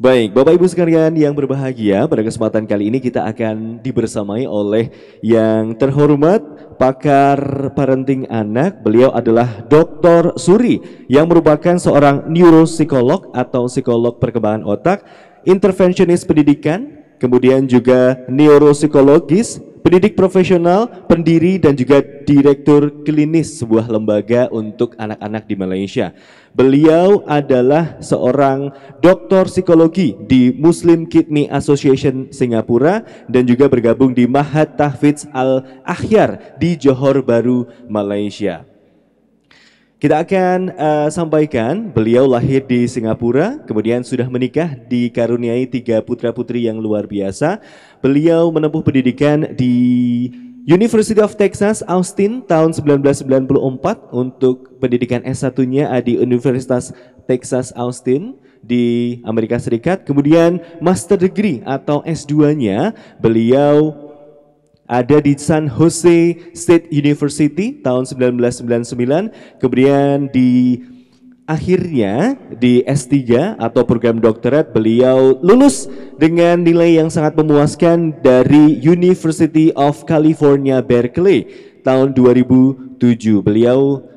Baik, Bapak Ibu sekalian yang berbahagia, pada kesempatan kali ini kita akan dibersamai oleh yang terhormat pakar parenting anak. Beliau adalah Dr. Suri yang merupakan seorang neuropsikolog atau psikolog perkembangan otak, intervensionis pendidikan, kemudian juga neuropsikologis, pendidik profesional, pendiri dan juga direktur klinis sebuah lembaga untuk anak-anak di Malaysia. Beliau adalah seorang doktor psikologi di Muslim Kidney Association Singapura dan juga bergabung di Mahat Tahfidz Al-Akhyar di Johor Bahru, Malaysia. Kita akan sampaikan beliau lahir di Singapura, kemudian sudah menikah, dikaruniai 3 putra-putri yang luar biasa. Beliau menempuh pendidikan di University of Texas Austin tahun 1994 untuk pendidikan S1-nya di Universitas Texas Austin di Amerika Serikat. Kemudian master degree atau S2-nya beliau ada di San Jose State University tahun 1999, kemudian akhirnya di S3 atau program doktorat beliau lulus dengan nilai yang sangat memuaskan dari University of California Berkeley tahun 2007. Beliau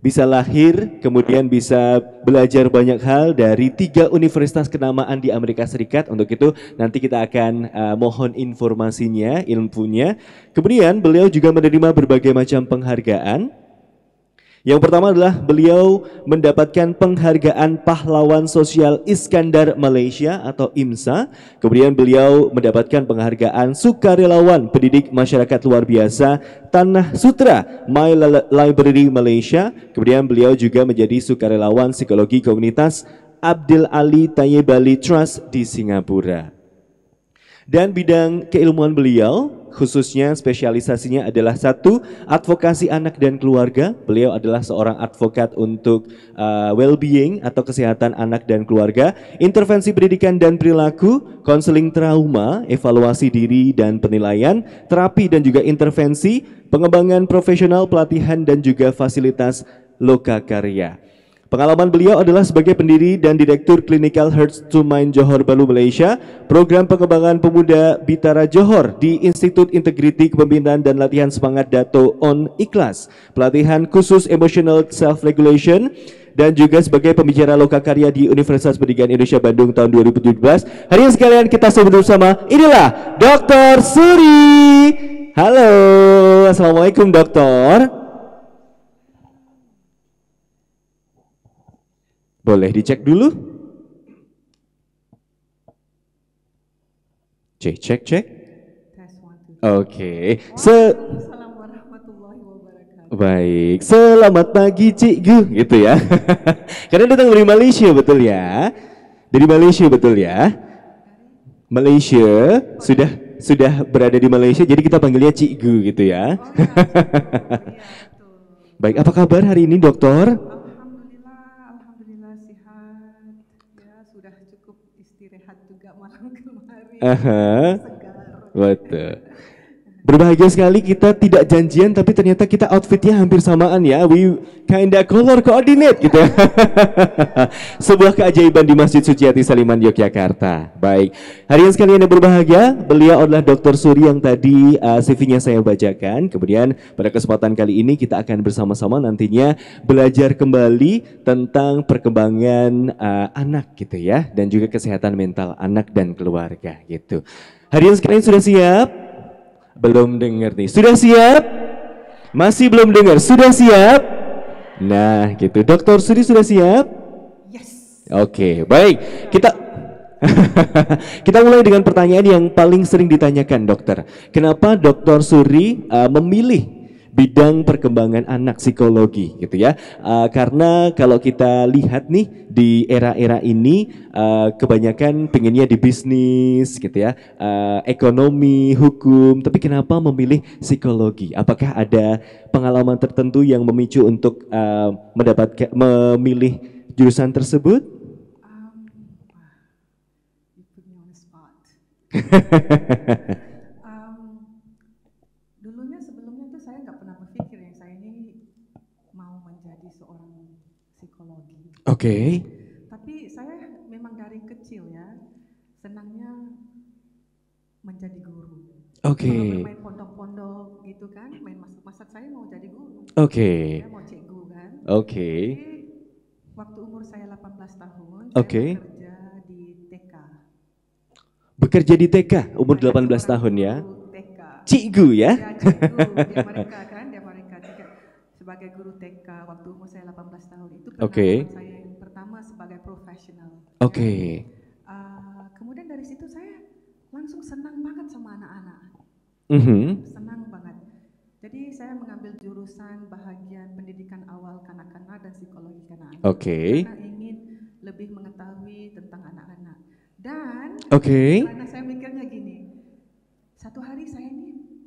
bisa lahir, kemudian bisa belajar banyak hal dari 3 universitas kenamaan di Amerika Serikat. Untuk itu nanti kita akan mohon informasinya, ilmunya. Kemudian beliau juga menerima berbagai macam penghargaan. Yang pertama adalah beliau mendapatkan penghargaan Pahlawan Sosial Iskandar Malaysia atau IMSA. Kemudian beliau mendapatkan penghargaan Sukarelawan Pendidik Masyarakat Luar Biasa Tanah Sutra My Library Malaysia. Kemudian beliau juga menjadi sukarelawan psikologi komunitas Abdul Ali Tayyibali Trust di Singapura. Dan bidang keilmuan beliau khususnya spesialisasinya adalah 1. Advokasi anak dan keluarga. Beliau adalah seorang advokat untuk well-being atau kesehatan anak dan keluarga, intervensi pendidikan dan perilaku, konseling trauma, evaluasi diri dan penilaian, terapi dan juga intervensi, pengembangan profesional, pelatihan dan juga fasilitas lokakarya. Pengalaman beliau adalah sebagai pendiri dan direktur Clinical Hearts to Mind Johor Bahru Malaysia, program pengembangan pemuda Bitara Johor di Institut Integriti Kepemimpinan dan Latihan Semangat Dato On Ikhlas, pelatihan khusus Emotional Self-Regulation, dan juga sebagai pembicara lokakarya di Universitas Pendidikan Indonesia Bandung tahun 2017. Hari ini sekalian kita sambut bersama, inilah Dr. Suri. Halo, Assalamualaikum Dokter. Boleh dicek dulu? Cek. Oke. Assalamualaikum warahmatullahi wabarakatuh. Baik, selamat pagi Cikgu, gitu ya. Karena datang dari Malaysia, betul ya? Dari Malaysia, betul ya? Malaysia, sudah berada di Malaysia, jadi kita panggilnya Cikgu, gitu ya. Oh ya, betul. Baik, apa kabar hari ini, Dokter? Alhamdulillah sehat. Ya, sudah cukup istirahat juga malam kemarin. Aha, Segar. betul. Berbahagia sekali kita tidak janjian tapi ternyata kita outfitnya hampir samaan ya. We kinda color coordinate gitu. Sebuah keajaiban di Masjid Suci Hati Saliman Yogyakarta. Baik, hadirin sekalian yang berbahagia, beliau adalah Dr. Suri yang tadi CV-nya saya bacakan. Kemudian pada kesempatan kali ini kita akan bersama-sama nantinya belajar kembali tentang perkembangan anak gitu ya, dan juga kesehatan mental anak dan keluarga gitu. Hadirin sekalian sudah siap? Belum dengar nih. Sudah siap? Masih belum dengar. Sudah siap? Nah, gitu. Dokter Suri sudah siap? Yes. Oke, baik. Kita mulai dengan pertanyaan yang paling sering ditanyakan, dokter. Kenapa Dokter Suri memilih bidang perkembangan anak psikologi gitu ya? Karena kalau kita lihat nih di era-era ini kebanyakan pengennya di bisnis gitu ya, ekonomi, hukum, tapi kenapa memilih psikologi? Apakah ada pengalaman tertentu yang memicu untuk memilih jurusan tersebut? You put me on the spot. Dulunya sebelumnya tuh saya nggak pernah berpikir yang saya ini mau menjadi seorang psikologi. Oke. Tapi saya memang dari kecil kecil ya, senangnya menjadi guru. Oke. Kalau bermain pondok-pondok gitu kan, main masak-masak saya mau jadi guru. Oke. Saya mau cikgu kan. Oke. Jadi waktu umur saya 18 tahun, Oke. saya bekerja di TK. Bekerja di TK umur Saya 18 seorang tahun ya. guru TK. Cikgu ya. Ya, cikgu di Amerika kan, di Amerika juga sebagai guru TK waktu umur saya 18 tahun. Itu Oke. pengalaman saya yang pertama sebagai profesional. Oke. Kemudian dari situ saya langsung senang banget sama anak-anak. Senang banget. Jadi saya mengambil jurusan bahagian pendidikan awal kanak-kanak dan psikologi kanak-kanak. Oke. Karena ingin lebih mengetahui tentang anak-anak. Dan Oke. karena saya mikirnya gini, satu hari saya ini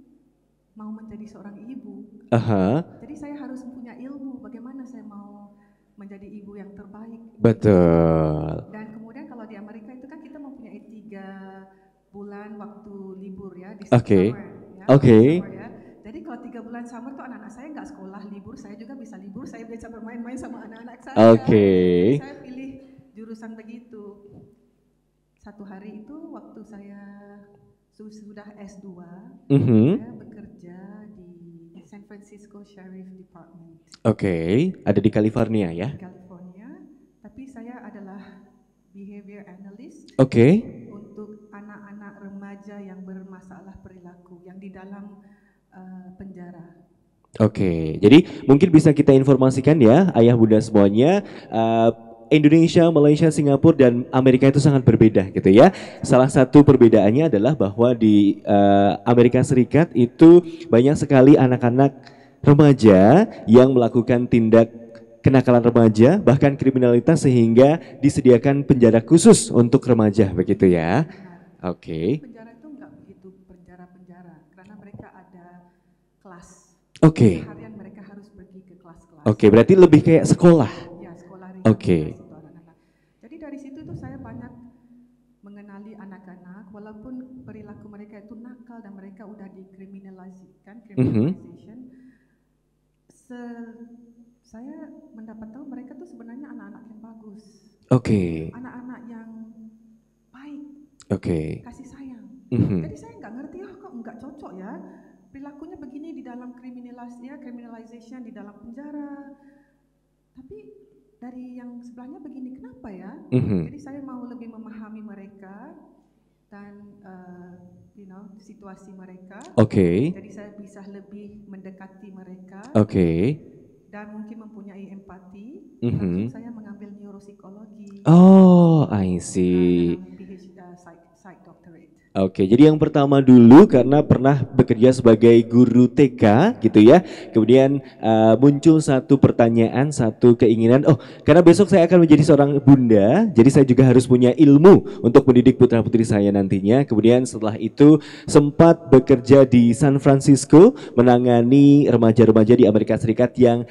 mau menjadi seorang ibu. Aha. Jadi saya harus punya ilmu bagaimana saya mau menjadi ibu yang terbaik. Betul. Dan kemudian kalau di Amerika itu kan kita mempunyai 3 bulan waktu libur ya di Oke. summer. Ya, Oke. summer ya. Jadi kalau 3 bulan summer tuh anak-anak saya nggak sekolah libur, saya juga bisa libur, saya bisa bermain-main sama anak-anak saya. Oke. Jadi saya pilih jurusan begitu. Satu hari itu waktu saya sudah S2, saya bekerja di San Francisco Sheriff Department. Oke. Ada di California ya. Di California, tapi saya adalah behavior analyst. Oke. Untuk anak-anak remaja yang bermasalah perilaku yang di dalam penjara. Oke, jadi mungkin bisa kita informasikan ya, ayah bunda semuanya, Indonesia, Malaysia, Singapura, dan Amerika itu sangat berbeda gitu ya. Salah satu perbedaannya adalah bahwa di Amerika Serikat itu banyak sekali anak-anak remaja yang melakukan tindak kenakalan remaja, bahkan kriminalitas sehingga disediakan penjara khusus untuk remaja begitu ya. Oke. Penjara itu enggak begitu penjara-penjara, karena mereka ada kelas. Oke. Harian mereka harus pergi ke kelas-kelas. Oke, berarti lebih kayak sekolah. Ya, sekolah Oke. untuk anak-anak. Jadi dari situ itu saya banyak mengenali anak-anak, walaupun perilaku mereka itu nakal dan mereka udah dikriminalisasikan, criminalization. Saya mendapat tahu mereka tuh sebenarnya anak-anak yang bagus. Oke. Anak-anak yang baik. Oke. Kasih sayang. Jadi saya nggak ngerti, kok nggak cocok ya perilakunya begini di dalam criminalization di dalam penjara. Tapi dari yang sebelahnya begini, kenapa ya? Jadi saya mau lebih memahami mereka dan situasi mereka. Oke. Jadi saya bisa lebih mendekati mereka. Oke. Dan mungkin mempunyai empati. Langsung saya mengambil neuropsikologi. Oh, I see. Psych doctorate. Oke, jadi yang pertama dulu karena pernah bekerja sebagai guru TK gitu ya. Kemudian muncul satu pertanyaan, satu keinginan, oh karena besok saya akan menjadi seorang bunda, jadi saya juga harus punya ilmu untuk mendidik putra-putri saya nantinya. Kemudian setelah itu sempat bekerja di San Francisco menangani remaja-remaja di Amerika Serikat yang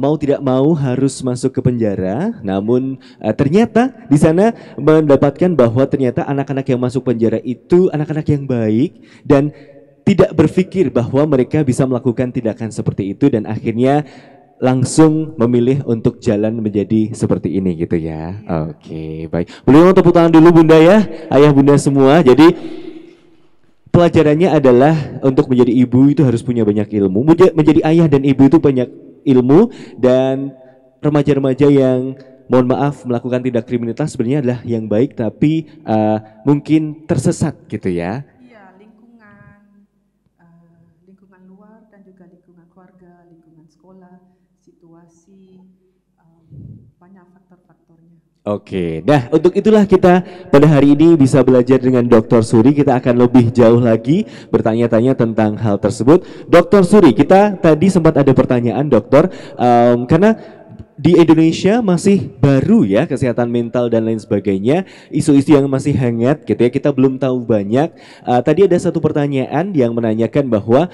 mau tidak mau harus masuk ke penjara. Namun ternyata di sana mendapatkan bahwa ternyata anak-anak yang masuk penjara itu anak-anak yang baik dan tidak berpikir bahwa mereka bisa melakukan tindakan seperti itu dan akhirnya langsung memilih untuk jalan menjadi seperti ini gitu ya. Oke, baik. Boleh tepuk tangan dulu bunda ya, ayah bunda semua. Jadi pelajarannya adalah untuk menjadi ibu itu harus punya banyak ilmu. Menjadi ayah dan ibu itu banyak ilmu, dan remaja-remaja yang mohon maaf melakukan tindak kriminalitas sebenarnya adalah yang baik tapi mungkin tersesat gitu ya. Iya, lingkungan luar dan juga lingkungan keluarga, lingkungan sekolah, situasi, banyak faktor-faktornya. Oke, nah untuk itulah kita pada hari ini bisa belajar dengan Dr. Suri. Kita akan lebih jauh lagi bertanya-tanya tentang hal tersebut. Dr. Suri, kita tadi sempat ada pertanyaan dokter, karena di Indonesia masih baru ya kesehatan mental dan lain sebagainya, isu-isu yang masih hangat gitu ya, kita belum tahu banyak. Tadi ada satu pertanyaan yang menanyakan bahwa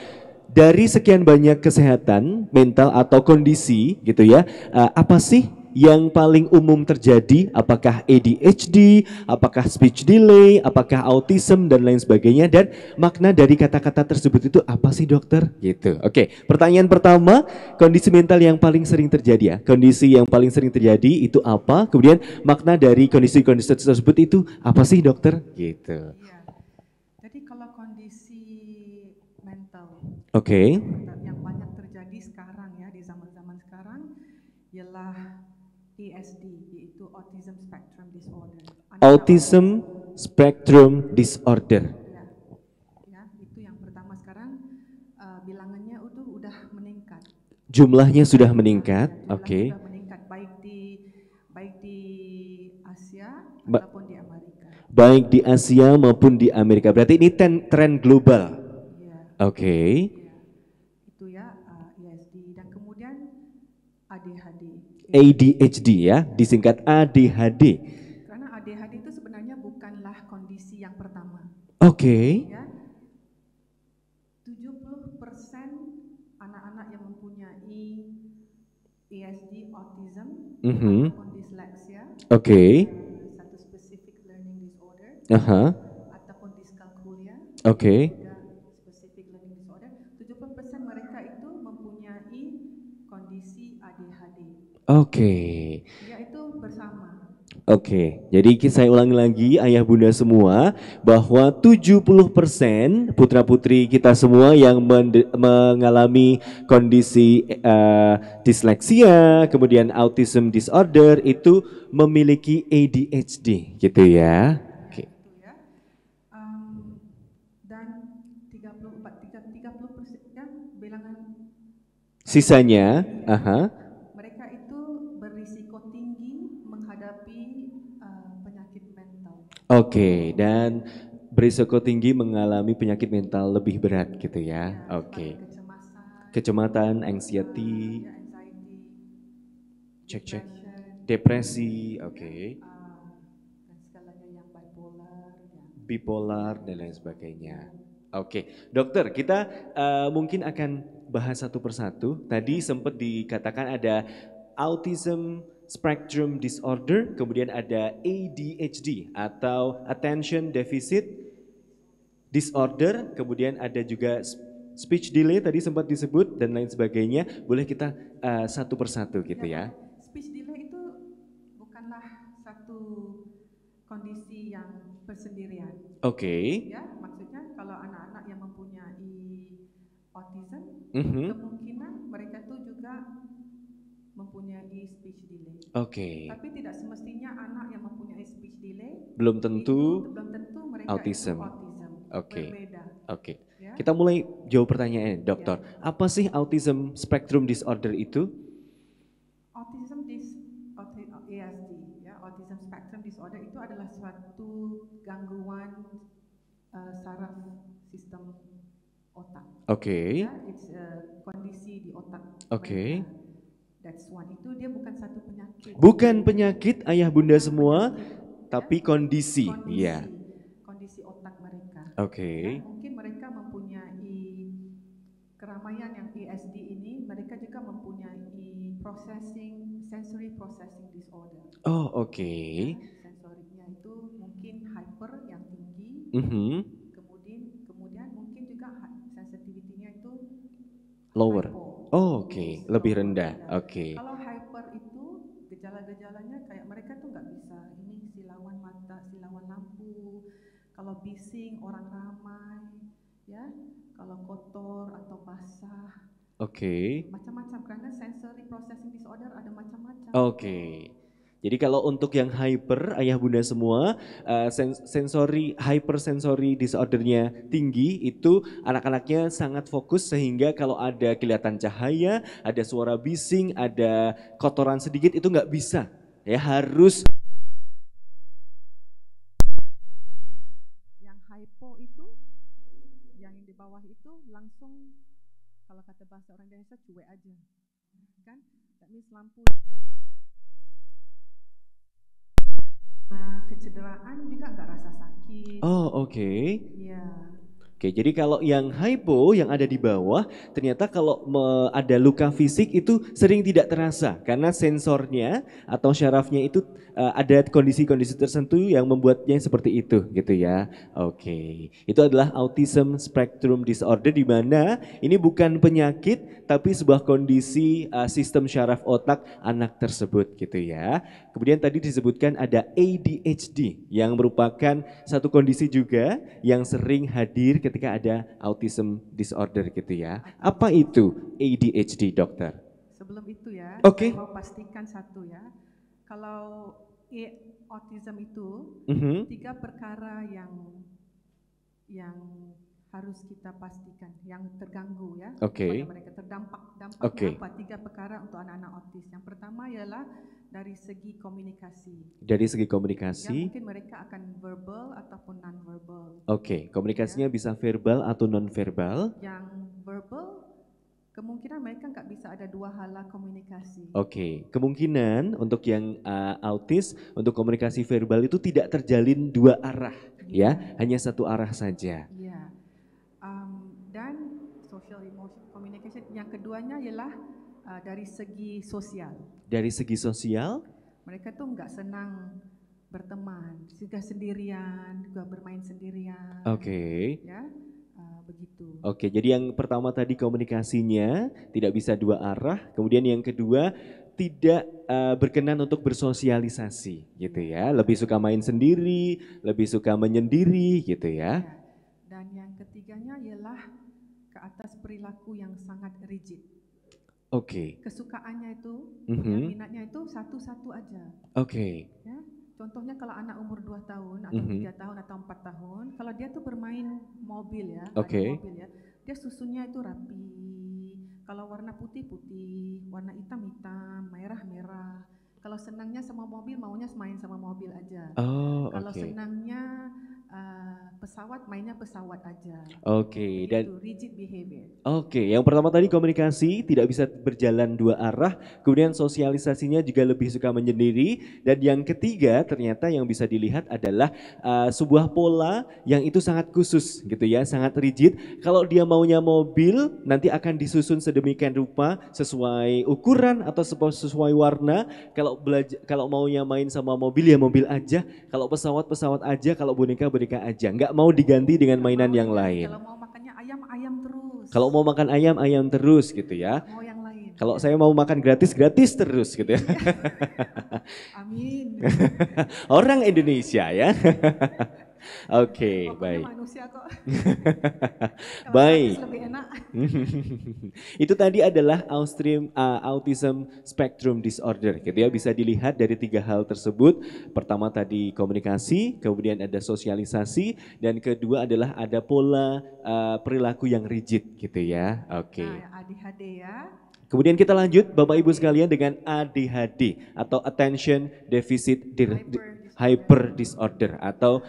dari sekian banyak kesehatan mental atau kondisi gitu ya, apa sih yang paling umum terjadi? Apakah ADHD, apakah speech delay, apakah autism dan lain sebagainya, dan makna dari kata-kata tersebut itu apa sih dokter? Gitu. Oke, pertanyaan pertama, kondisi mental yang paling sering terjadi ya. Kondisi yang paling sering terjadi itu apa? Kemudian makna dari kondisi-kondisi tersebut itu apa sih dokter? Gitu. Iya. Jadi kalau kondisi mental Oke. yang banyak terjadi sekarang ya di zaman-zaman sekarang ialah ASD, yaitu Autism Spectrum Disorder. Autism Spectrum Disorder. Ya, itu yang pertama sekarang bilangannya udah meningkat. Jumlahnya sudah meningkat, oke. Sudah meningkat baik di Asia ataupun di Amerika. Baik di Asia maupun di Amerika. Berarti ini tren global. Iya. Oke. Iya. Itu ya ASD dan kemudian ADHD. ADHD ya, disingkat ADHD. Karena ADHD itu sebenarnya bukanlah kondisi yang pertama. Oke. Ya. 70% anak-anak yang mempunyai ASD, autism, ataupun dyslexia, satu specific learning disorder, ataupun dyscalculia, juga specific learning disorder, 70% mereka itu mempunyai kondisi ADHD. Yaitu bersama. Jadi saya ulangi lagi ayah bunda semua bahwa 70% putra-putri kita semua yang mengalami kondisi disleksia, kemudian autism disorder itu memiliki ADHD gitu ya. Dan 30% ya bilangan sisanya, mereka itu berisiko tinggi menghadapi penyakit mental. Dan berisiko tinggi mengalami penyakit mental lebih berat gitu ya. Kecemasan, anxiety, cek, depresi, dan segalanya yang bipolar dan lain sebagainya. Dokter, kita mungkin akan bahas satu persatu. Tadi sempat dikatakan ada autism spectrum disorder, kemudian ada ADHD atau attention deficit disorder, kemudian ada juga speech delay tadi sempat disebut dan lain sebagainya. Boleh kita satu persatu gitu ya. Speech delay itu bukanlah satu kondisi yang bersendirian. Ya, maksudnya kalau anak-anak yang mempunyai autism, kemungkinan mereka itu juga mempunyai speech delay. Tapi tidak semestinya anak yang mempunyai speech delay belum tentu mereka autism. Berbeda. Ya? Kita mulai jawab pertanyaannya, dokter. Apa sih autism spectrum disorder itu? ASD, ya, autism spectrum disorder itu adalah suatu gangguan saraf sistem otak. Ya, it's kondisi di otak. That's one. Itu dia bukan satu penyakit. Bukan penyakit ayah bunda semua, tapi kondisi. Iya. Kondisi otak mereka. Ya, mungkin mereka mempunyai keramaian yang ASD ini, mereka juga mempunyai sensory processing disorder. Ya, sensorinya itu mungkin hyper yang tinggi. Kemudian mungkin juga sensitivity-nya itu lower. Lebih rendah. Kalau hyper itu gejala-gejalanya kayak mereka tuh nggak bisa silawan mata, silawan lampu, kalau bising orang ramai, ya, kalau kotor atau basah. Macam-macam karena sensory processing disorder ada macam-macam. Jadi kalau untuk yang hyper, ayah bunda semua, hypersensory disordernya tinggi, itu anak-anaknya sangat fokus sehingga kalau ada kelihatan cahaya, ada suara bising, ada kotoran sedikit itu nggak bisa, ya harus. Yang hypo itu, yang di bawah itu langsung kalau kata bahasa orang Indonesia cuek aja, kan? That means lampu. Kecederaan juga nggak rasa sakit. Iya. Oke, jadi kalau yang hypo yang ada di bawah, ternyata kalau ada luka fisik itu sering tidak terasa karena sensornya atau syarafnya itu ada kondisi-kondisi tertentu yang membuatnya seperti itu gitu ya. Oke, itu adalah autism spectrum disorder di mana ini bukan penyakit tapi sebuah kondisi sistem syaraf otak anak tersebut gitu ya. Kemudian tadi disebutkan ada ADHD yang merupakan satu kondisi juga yang sering hadir ketika ada autism disorder gitu ya. Apa itu ADHD, dokter? Sebelum itu ya, Oke. saya mau pastikan satu ya. Kalau autism itu tiga perkara yang harus kita pastikan, yang terganggu ya. Oke. Pada mereka dampaknya apa? Tiga perkara untuk anak-anak autis. Yang pertama ialah dari segi komunikasi. Dari segi komunikasi. Ya, mungkin mereka akan verbal ataupun non-verbal. Oke, komunikasinya bisa verbal atau non-verbal. Yang verbal, kemungkinan mereka nggak bisa ada dua hala komunikasi. Oke, kemungkinan untuk yang autis, untuk komunikasi verbal itu tidak terjalin dua arah, ya, hanya satu arah saja. Iya. Dan social emotion communication, yang keduanya ialah dari segi sosial. Dari segi sosial? Mereka tuh nggak senang berteman, juga sendirian, juga bermain sendirian. Oke. Ya, begitu. Oke, jadi yang pertama tadi komunikasinya tidak bisa dua arah, kemudian yang kedua tidak berkenan untuk bersosialisasi gitu ya, lebih suka main sendiri, lebih suka menyendiri gitu ya. Dan yang ketiganya ialah ke atas perilaku yang sangat rigid. Oke. Kesukaannya itu, minatnya itu satu-satu aja. Oke. Ya, contohnya kalau anak umur 2 tahun atau 3 tahun atau 4 tahun, kalau dia tuh bermain mobil ya, mobil ya, dia susunnya itu rapi. Kalau warna putih-putih, warna hitam-hitam, merah-merah. Kalau senangnya sama mobil, maunya main sama mobil aja. Kalau senangnya pesawat, mainnya pesawat aja. Oke, dan rigid behavior. Oke, yang pertama tadi komunikasi tidak bisa berjalan dua arah, kemudian sosialisasinya juga lebih suka menyendiri, dan yang ketiga ternyata yang bisa dilihat adalah sebuah pola yang itu sangat khusus gitu ya, sangat rigid. Kalau dia maunya mobil, nanti akan disusun sedemikian rupa sesuai ukuran atau sesuai warna. Kalau maunya main sama mobil ya mobil aja, kalau pesawat aja, kalau boneka aja, nggak mau diganti dengan mainan yang lain. Kalau mau makannya ayam terus. Kalau mau makan ayam terus gitu ya. Mau yang lain. Kalau saya mau makan gratis terus gitu ya. Amin. Orang Indonesia ya. Oke, baik. Manusia kok. Baik. Lebih enak. Itu tadi adalah autism spectrum disorder gitu ya, bisa dilihat dari tiga hal tersebut. Pertama tadi komunikasi, kemudian ada sosialisasi, dan kedua adalah ada pola perilaku yang rigid gitu ya. Oke. Nah, ADHD ya. Kemudian kita lanjut Bapak Ibu sekalian dengan ADHD atau Attention Deficit Hyper Disorder atau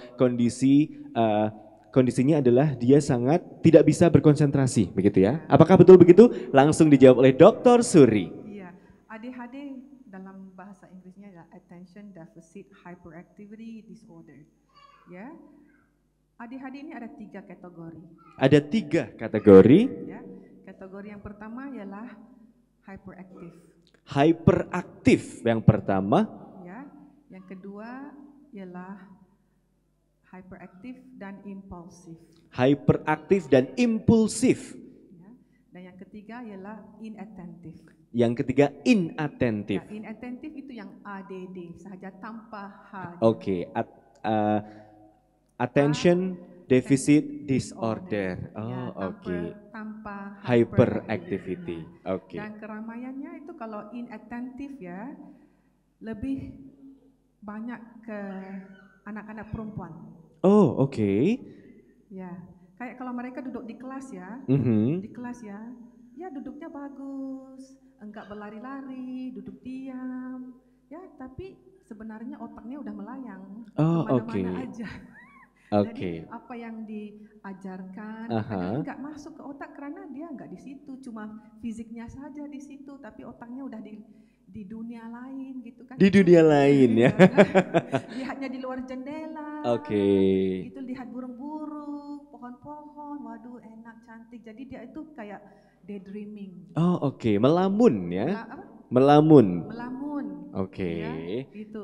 kondisinya adalah dia sangat tidak bisa berkonsentrasi begitu ya. Apakah betul begitu? Langsung dijawab oleh Dr. Suri. Iya, ADHD dalam bahasa Inggrisnya adalah Attention Deficit Hyperactivity Disorder. Ya. ADHD ini ada 3 kategori. Ada 3 kategori. Ya. Kategori yang pertama ialah hyperactive. Hyperaktif yang pertama. Ya. Yang kedua ialah hyperaktif dan impulsif. Hyperaktif dan impulsif. Ya. Dan yang ketiga ialah inattentive. Yang ketiga inattentive. Ya, inattentive itu yang ADD sahaja tanpa H. Oke, Attention Deficit Disorder. Ya, oke. Tanpa Hyperactivity. Oke. Dan keramaiannya itu kalau inattentive ya, lebih banyak ke anak-anak perempuan. Oh, oke. Ya, kayak kalau mereka duduk di kelas ya, ya duduknya bagus, enggak berlari-lari, duduk diam, ya tapi sebenarnya otaknya udah melayang kemana-mana aja. Jadi apa yang diajarkan enggak masuk ke otak karena dia enggak di situ, cuma fisiknya saja di situ, tapi otaknya udah di dunia lain gitu kan. Di dunia lain ya. Lihatnya di luar jendela. Oke. Itu lihat burung-burung, pohon-pohon, waduh enak, cantik. Jadi dia itu kayak daydreaming. Oh, oke. Melamun ya. Apa? Melamun. Melamun. Oke. Ya, itu.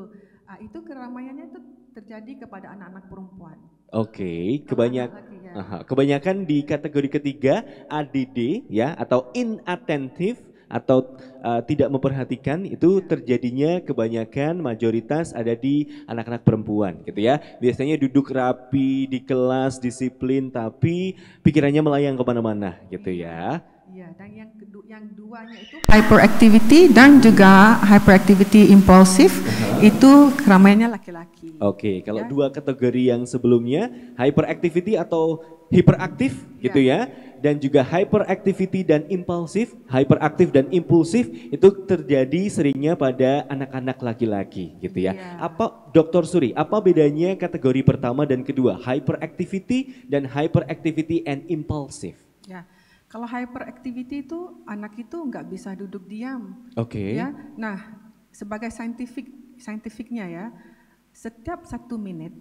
Itu keramaiannya itu terjadi kepada anak-anak perempuan. Oke, Kalau anak laki, ya. kebanyakan di kategori ketiga ADD ya atau inattentive atau tidak memperhatikan itu terjadinya kebanyakan mayoritas ada di anak-anak perempuan gitu ya. Biasanya duduk rapi di kelas, disiplin tapi pikirannya melayang kemana-mana gitu ya. Iya, dan yang duanya itu hyperactivity dan juga hyperactivity impulsif itu keramaiannya laki-laki. Oke, kalau dua kategori yang sebelumnya hyperactivity atau hiperaktif gitu ya, dan juga hyperactivity dan impulsif, hyperaktif dan impulsif itu terjadi seringnya pada anak-anak laki-laki gitu ya. Apa Dr. Suri, apa bedanya kategori pertama dan kedua, hyperactivity dan hyperactivity and impulsive? Ya. Kalau hyperactivity itu anak itu nggak bisa duduk diam. Oke. Ya, nah sebagai saintifiknya ya, setiap 1 menit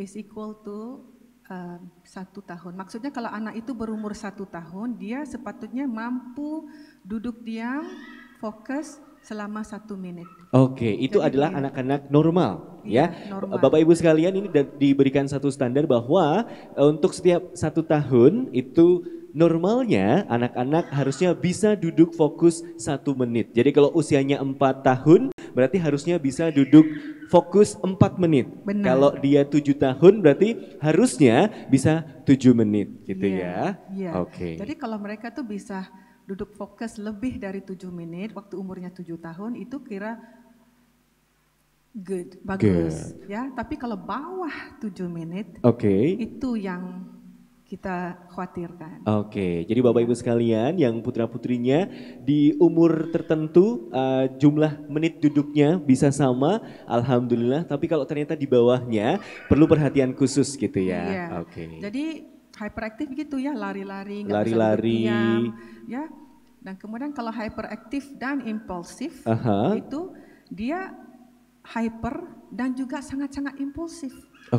is equal to 1 tahun. Maksudnya kalau anak itu berumur 1 tahun, dia sepatutnya mampu duduk diam, fokus selama 1 menit. Oke, itu adalah anak-anak normal ya. Normal. Bapak Ibu sekalian, ini diberikan satu standar bahwa untuk setiap 1 tahun itu normalnya anak-anak harusnya bisa duduk fokus 1 menit. Jadi kalau usianya 4 tahun berarti harusnya bisa duduk fokus 4 menit. Benar. Kalau dia 7 tahun berarti harusnya bisa 7 menit gitu ya. Iya. Oke. Jadi kalau mereka tuh bisa duduk fokus lebih dari 7 menit waktu umurnya 7 tahun itu kira bagus. Ya, tapi kalau bawah 7 menit itu yang kita khawatirkan. Oke, jadi Bapak Ibu sekalian yang putra-putrinya di umur tertentu jumlah menit duduknya bisa sama, alhamdulillah. Tapi kalau ternyata di bawahnya perlu perhatian khusus gitu ya. Iya. Jadi hyperaktif gitu ya, lari-lari, nggak bisa duduk diam, ya. Dan kemudian kalau hyperaktif dan impulsif itu dia hyper dan juga sangat-sangat impulsif.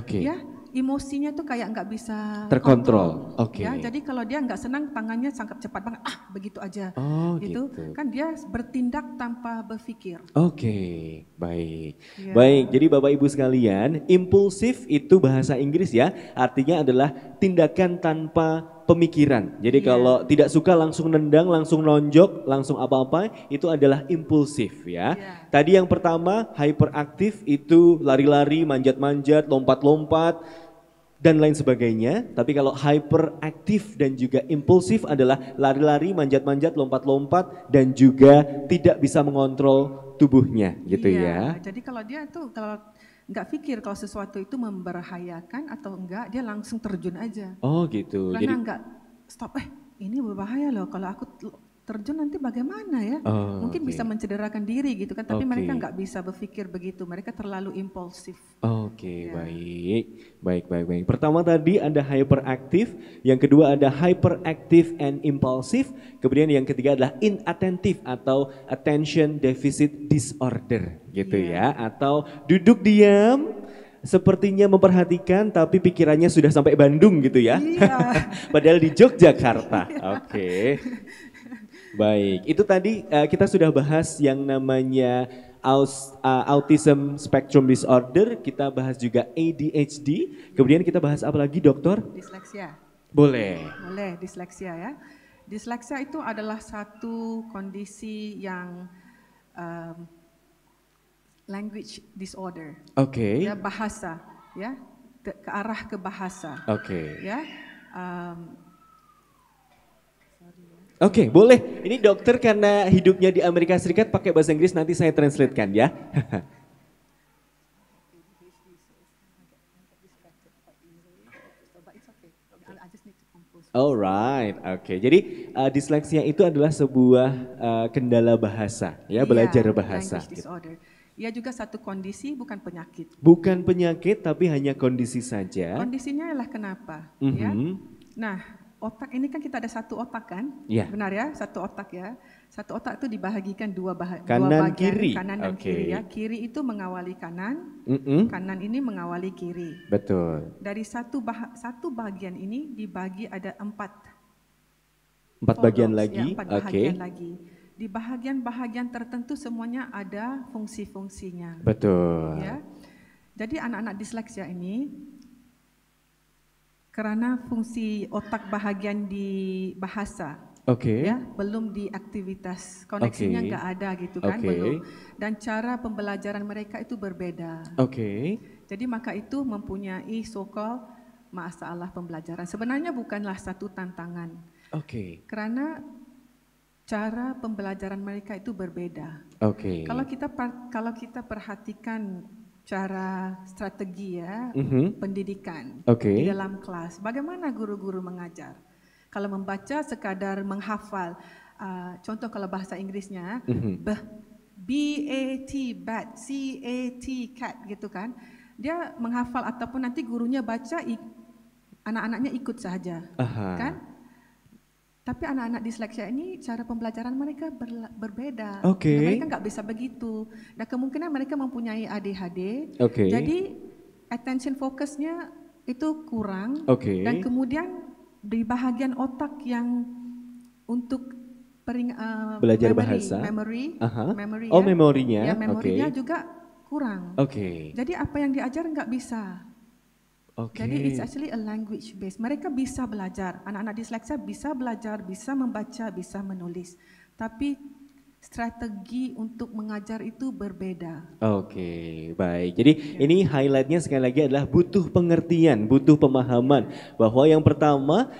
Ya, emosinya tuh kayak nggak bisa terkontrol. Ya, jadi kalau dia nggak senang tangannya sangat cepat banget, begitu aja. Gitu. Kan dia bertindak tanpa berpikir. Baik. Baik, jadi Bapak Ibu sekalian, impulsif itu bahasa Inggris ya, artinya adalah tindakan tanpa pemikiran. Jadi kalau tidak suka langsung nendang, langsung nonjok, langsung apa-apa, itu adalah impulsif ya. Tadi yang pertama hyperaktif itu lari-lari, manjat-manjat, lompat-lompat dan lain sebagainya. Tapi kalau hyperaktif dan juga impulsif adalah lari-lari, manjat-manjat, lompat-lompat dan juga tidak bisa mengontrol tubuhnya gitu ya. Jadi kalau dia tuh kalau nggak pikir kalau sesuatu itu membahayakan atau enggak, dia langsung terjun aja. Gitu. Karena nggak stop, ini berbahaya loh kalau aku terjun nanti bagaimana ya? Mungkin bisa mencederakan diri gitu kan, tapi mereka nggak bisa berpikir begitu, mereka terlalu impulsif. Baik. Pertama tadi ada hyperaktif, yang kedua ada hyperactive and impulsive, kemudian yang ketiga adalah inattentive atau attention deficit disorder gitu ya, atau duduk diam, sepertinya memperhatikan tapi pikirannya sudah sampai Bandung gitu ya. Padahal di Yogyakarta. Baik, itu tadi kita sudah bahas yang namanya autism spectrum disorder, kita bahas juga ADHD, kemudian kita bahas apa lagi dokter? Disleksia. Boleh, disleksia ya. Disleksia itu adalah satu kondisi yang language disorder. Ya, bahasa, ya, ke arah ke bahasa. Ya. Boleh. Ini dokter karena hidupnya di Amerika Serikat pakai bahasa Inggris, nanti saya translatekan ya. Alright, Jadi disleksia itu adalah sebuah kendala bahasa, ya, belajar bahasa. Ia juga satu kondisi, bukan penyakit. Bukan penyakit, tapi hanya kondisi saja. Kondisinya adalah kenapa? Ya. Nah, otak ini kan kita ada satu otak kan, benar ya, satu otak ya. Satu otak itu dibahagikan dua Kanan, bagian, kiri. kanan dan Oke. kiri ya. Kiri itu mengawali kanan, kanan ini mengawali kiri. Betul. Dari satu bagian ini dibagi ada empat Bagian lobes, lagi. ya, empat bahagian lagi. Di bahagian-bahagian tertentu semuanya ada fungsi-fungsinya. Betul. Ya. Jadi anak-anak disleksia ini karena fungsi otak bahagian di bahasa ya belum di aktivitas, koneksinya nggak ada gitu kan, belum, dan cara pembelajaran mereka itu berbeda. Jadi maka itu mempunyai so-called masalah pembelajaran. Sebenarnya bukanlah satu tantangan, karena cara pembelajaran mereka itu berbeda. Kalau kita perhatikan cara strategi ya pendidikan di dalam kelas, bagaimana guru-guru mengajar? Kalau membaca sekadar menghafal, contoh kalau bahasa Inggrisnya, B-A-T, bat, C-A-T, cat gitu kan. Dia menghafal ataupun nanti gurunya baca, anak-anaknya ikut saja. Kan? Tapi anak-anak disleksia ini cara pembelajaran mereka berbeda. Mereka nggak bisa begitu. Dan kemungkinan mereka mempunyai ADHD. Jadi attention fokusnya itu kurang. Dan kemudian di bahagian otak yang untuk belajar bahasa, memorinya juga kurang. Jadi apa yang diajar nggak bisa. Jadi it's actually a language based. Mereka bisa belajar, anak-anak disleksia bisa belajar, bisa membaca, bisa menulis. Tapi strategi untuk mengajar itu berbeda. Baik. Jadi ini highlightnya sekali lagi adalah butuh pengertian, butuh pemahaman bahwa yang pertama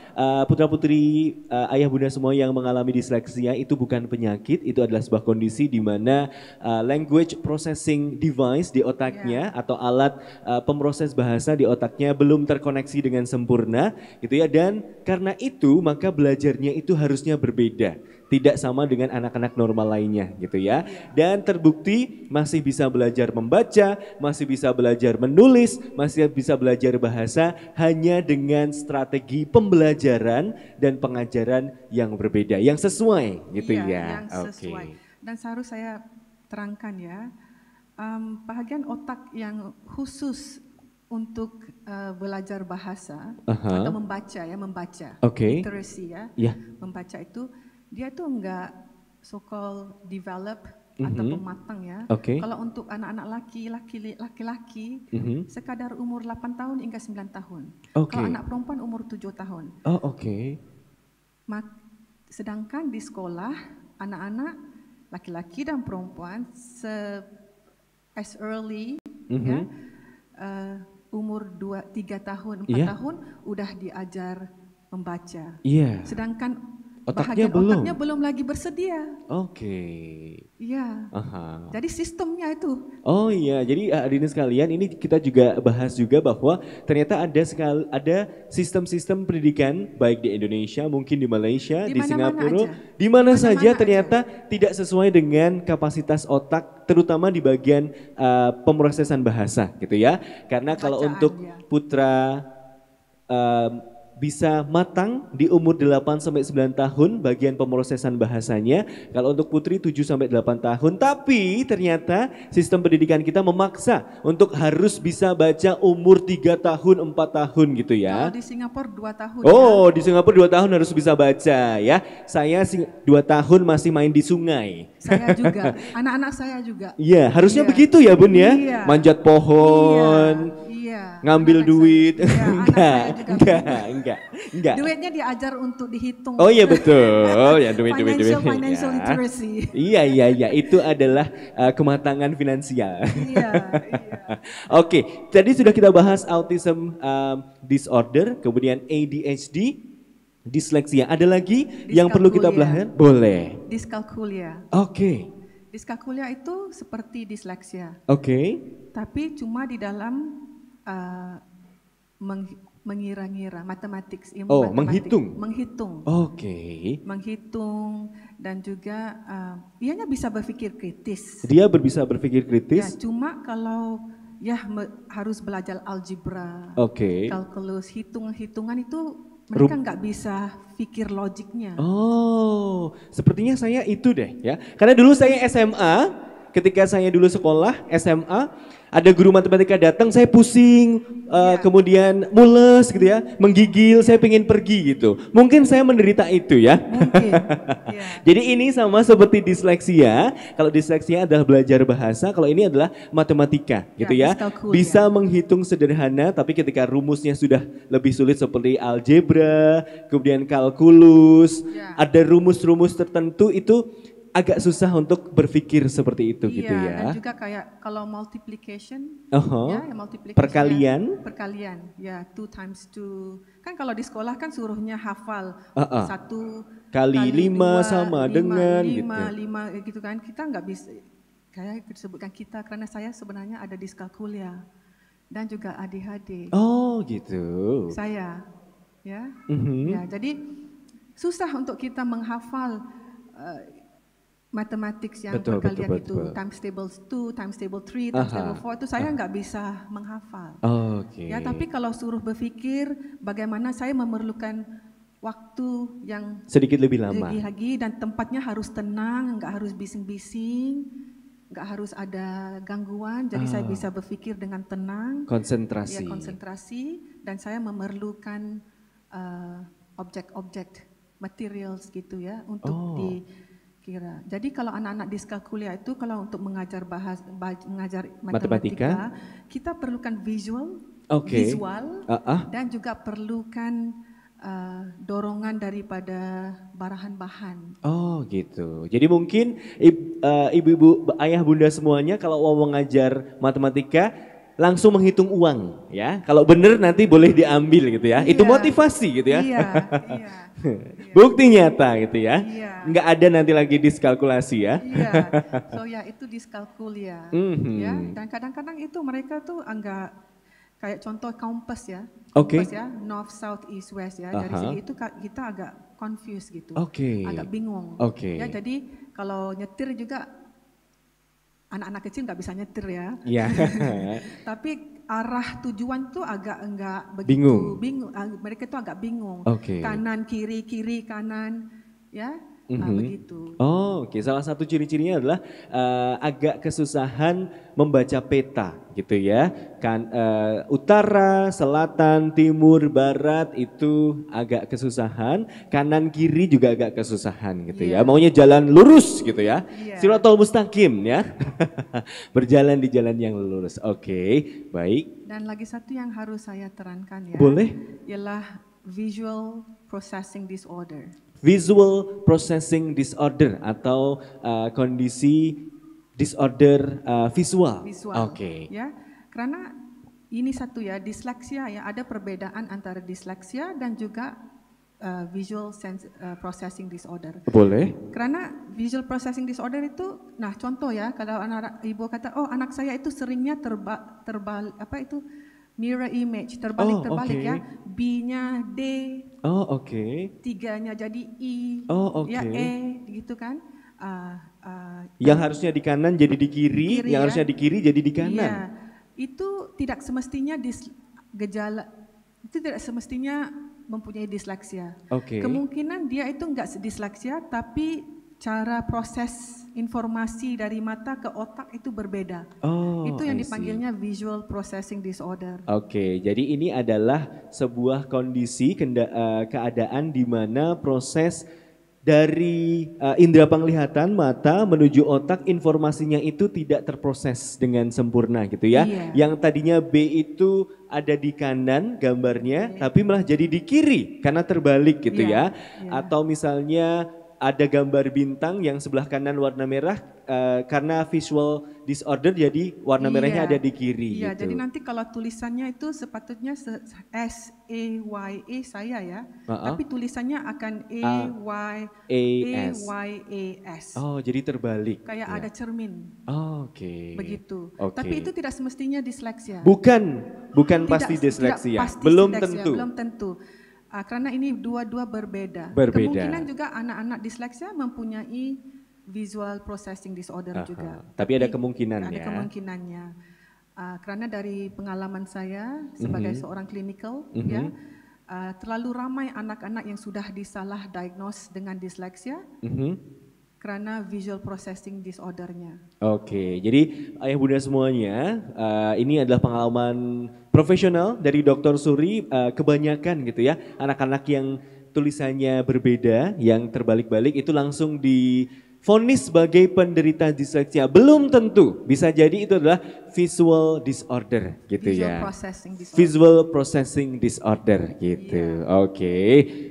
putra-putri ayah bunda semua yang mengalami disleksia itu bukan penyakit, itu adalah sebuah kondisi di mana language processing device di otaknya atau alat pemroses bahasa di otaknya belum terkoneksi dengan sempurna, gitu ya. Dan karena itu maka belajarnya itu harusnya berbeda. Tidak sama dengan anak-anak normal lainnya gitu ya. Dan terbukti masih bisa belajar membaca, masih bisa belajar menulis, masih bisa belajar bahasa hanya dengan strategi pembelajaran dan pengajaran yang berbeda, yang sesuai gitu ya. Yang sesuai. Dan seharusnya saya terangkan ya, bahagian otak yang khusus untuk belajar bahasa atau membaca ya, literacy ya, membaca itu dia tuh enggak so-called develop ataupun matang ya. Kalau untuk anak-anak laki-laki sekadar umur 8 tahun hingga 9 tahun. Kalau anak perempuan umur 7 tahun. Sedangkan di sekolah anak-anak laki-laki dan perempuan as early ya, umur 3 tahun, 4 tahun udah diajar membaca. Sedangkan otaknya belum lagi bersedia. Jadi sistemnya itu. Jadi hadirin sekalian, ini kita juga bahas juga bahwa ternyata ada sistem-sistem pendidikan baik di Indonesia, mungkin di Malaysia, di Singapura, di mana saja ternyata tidak sesuai dengan kapasitas otak, terutama di bagian pemrosesan bahasa gitu ya. Karena kalau untuk putra bisa matang di umur 8-9 tahun bagian pemrosesan bahasanya. Kalau untuk putri 7-8 tahun. Tapi ternyata sistem pendidikan kita memaksa untuk harus bisa baca umur 3 tahun, 4 tahun gitu ya. Kalau di Singapura 2 tahun. Di Singapura 2 tahun harus bisa baca ya. Saya 2 tahun masih main di sungai. Saya juga, anak-anak saya juga. Harusnya begitu ya Bun ya. Manjat pohon. Ngambil duit. Enggak. Duitnya diajar untuk dihitung. Betul. Ya duit. Financial literacy. Iya. Itu adalah kematangan finansial. Tadi sudah kita bahas autism disorder, kemudian ADHD, disleksia. Ada lagi yang perlu kita bahas? Boleh. Dyscalculia. Dyscalculia itu seperti disleksia. Tapi cuma di dalam mengira-ngira, matematik, ilmu matematik. Menghitung. Menghitung dan juga ianya bisa berpikir kritis. Dia bisa berpikir kritis. Cuma kalau harus belajar algebra, kalkulus, hitungan itu Mereka nggak bisa pikir logiknya. Oh, sepertinya saya itu deh ya. Karena dulu saya SMA, ketika saya dulu sekolah SMA, ada guru matematika datang, saya pusing, kemudian mules gitu ya, menggigil, saya pengen pergi gitu. Mungkin saya menderita itu ya. Mungkin. Jadi ini sama seperti disleksia. Kalau disleksia adalah belajar bahasa, kalau ini adalah matematika gitu ya. Bisa menghitung sederhana, tapi ketika rumusnya sudah lebih sulit seperti algebra, kemudian kalkulus, ada rumus-rumus tertentu itu agak susah untuk berpikir seperti itu gitu ya. Dan juga kayak kalau multiplication, multiplication perkalian, ya 2 times 2. Kan kalau di sekolah kan suruhnya hafal 1 kali 5 sama dengan 5 gitu kan. Kita nggak bisa, kayak disebutkan kita karena saya sebenarnya ada diskalkulia dan juga ADHD. Oh gitu. Saya, ya, jadi susah untuk kita menghafal mathematics yang perkalian itu, times table 2, times table 3, times table 4 itu saya nggak bisa menghafal. Ya, tapi kalau suruh berpikir bagaimana saya memerlukan waktu yang sedikit lebih lama lagi dan tempatnya harus tenang, nggak harus bising-bising, nggak harus ada gangguan, jadi saya bisa berpikir dengan tenang, konsentrasi. Ya, konsentrasi, dan saya memerlukan objek-objek materials gitu ya untuk kira. Jadi kalau anak-anak diskalkulia itu kalau untuk mengajar mengajar matematika, kita perlukan visual, dan juga perlukan dorongan daripada bahan-bahan. Oh gitu. Jadi mungkin ibu-ibu, ayah bunda semuanya kalau mau mengajar matematika langsung menghitung uang ya. Kalau benar nanti boleh diambil gitu ya. Itu motivasi gitu ya. Bukti nyata gitu ya. Nggak ada nanti lagi diskalkulasi ya. So ya itu diskalkulia. Ya, dan kadang-kadang itu mereka tuh enggak kayak contoh kompas ya. Kompas ya, north, south, east, west ya. Dari sini itu kita agak confused gitu. Agak bingung. Ya, jadi kalau nyetir juga anak-anak kecil nggak bisa nyetir ya. Tapi arah tujuan tuh agak enggak begitu bingung. Mereka tuh agak bingung. Kanan, kiri, kiri, kanan, ya. Begitu. Salah satu ciri-cirinya adalah agak kesusahan membaca peta gitu ya. Kan utara, selatan, timur, barat itu agak kesusahan, kanan kiri juga agak kesusahan gitu ya. Maunya jalan lurus gitu ya. Shiratal mustaqim ya. Berjalan di jalan yang lurus. Baik. Dan lagi satu yang harus saya terangkan ya. Boleh. Ialah visual processing disorder. Visual processing disorder atau kondisi disorder visual. Ya, karena ini satu ya, disleksia ya, ada perbedaan antara disleksia dan juga visual processing disorder. Boleh. Karena visual processing disorder itu, nah contoh ya, kalau anak ibu kata, anak saya itu seringnya mirror image, terbalik ya, B-nya D, tiganya jadi I, ya E, gitu kan. Yang harusnya di kanan jadi di kiri, yang harusnya di kiri jadi di kanan. Iya, itu tidak semestinya gejala, itu tidak semestinya mempunyai disleksia. Kemungkinan dia itu enggak disleksia, tapi cara proses informasi dari mata ke otak itu berbeda. Itu yang dipanggilnya visual processing disorder. Jadi ini adalah sebuah kondisi keadaan di mana proses dari indera penglihatan mata menuju otak informasinya itu tidak terproses dengan sempurna gitu ya. Yang tadinya B itu ada di kanan gambarnya, tapi malah jadi di kiri karena terbalik gitu ya. Atau misalnya ada gambar bintang yang sebelah kanan warna merah karena visual disorder jadi warna merahnya ada di kiri gitu. Jadi nanti kalau tulisannya itu sepatutnya S-A-Y-A saya ya, tapi tulisannya akan A-Y-A-S. Jadi terbalik. Kayak ada cermin. Begitu. Tapi itu tidak semestinya disleksia. Bukan pasti disleksia. Belum tentu. Karena ini dua-dua berbeda. Kemungkinan juga anak-anak disleksia mempunyai visual processing disorder juga. Tapi ada kemungkinan ada kemungkinannya. Karena dari pengalaman saya sebagai seorang clinical, ya, terlalu ramai anak-anak yang sudah disalah diagnose dengan disleksia kerana visual processing disordernya. Oke, jadi ayah bunda semuanya, ini adalah pengalaman profesional dari Dr. Suri. Kebanyakan gitu ya, anak-anak yang tulisannya berbeda, yang terbalik-balik itu langsung divonis sebagai penderita disleksia. Belum tentu, bisa jadi itu adalah visual disorder gitu ya. Visual processing disorder gitu. Oke,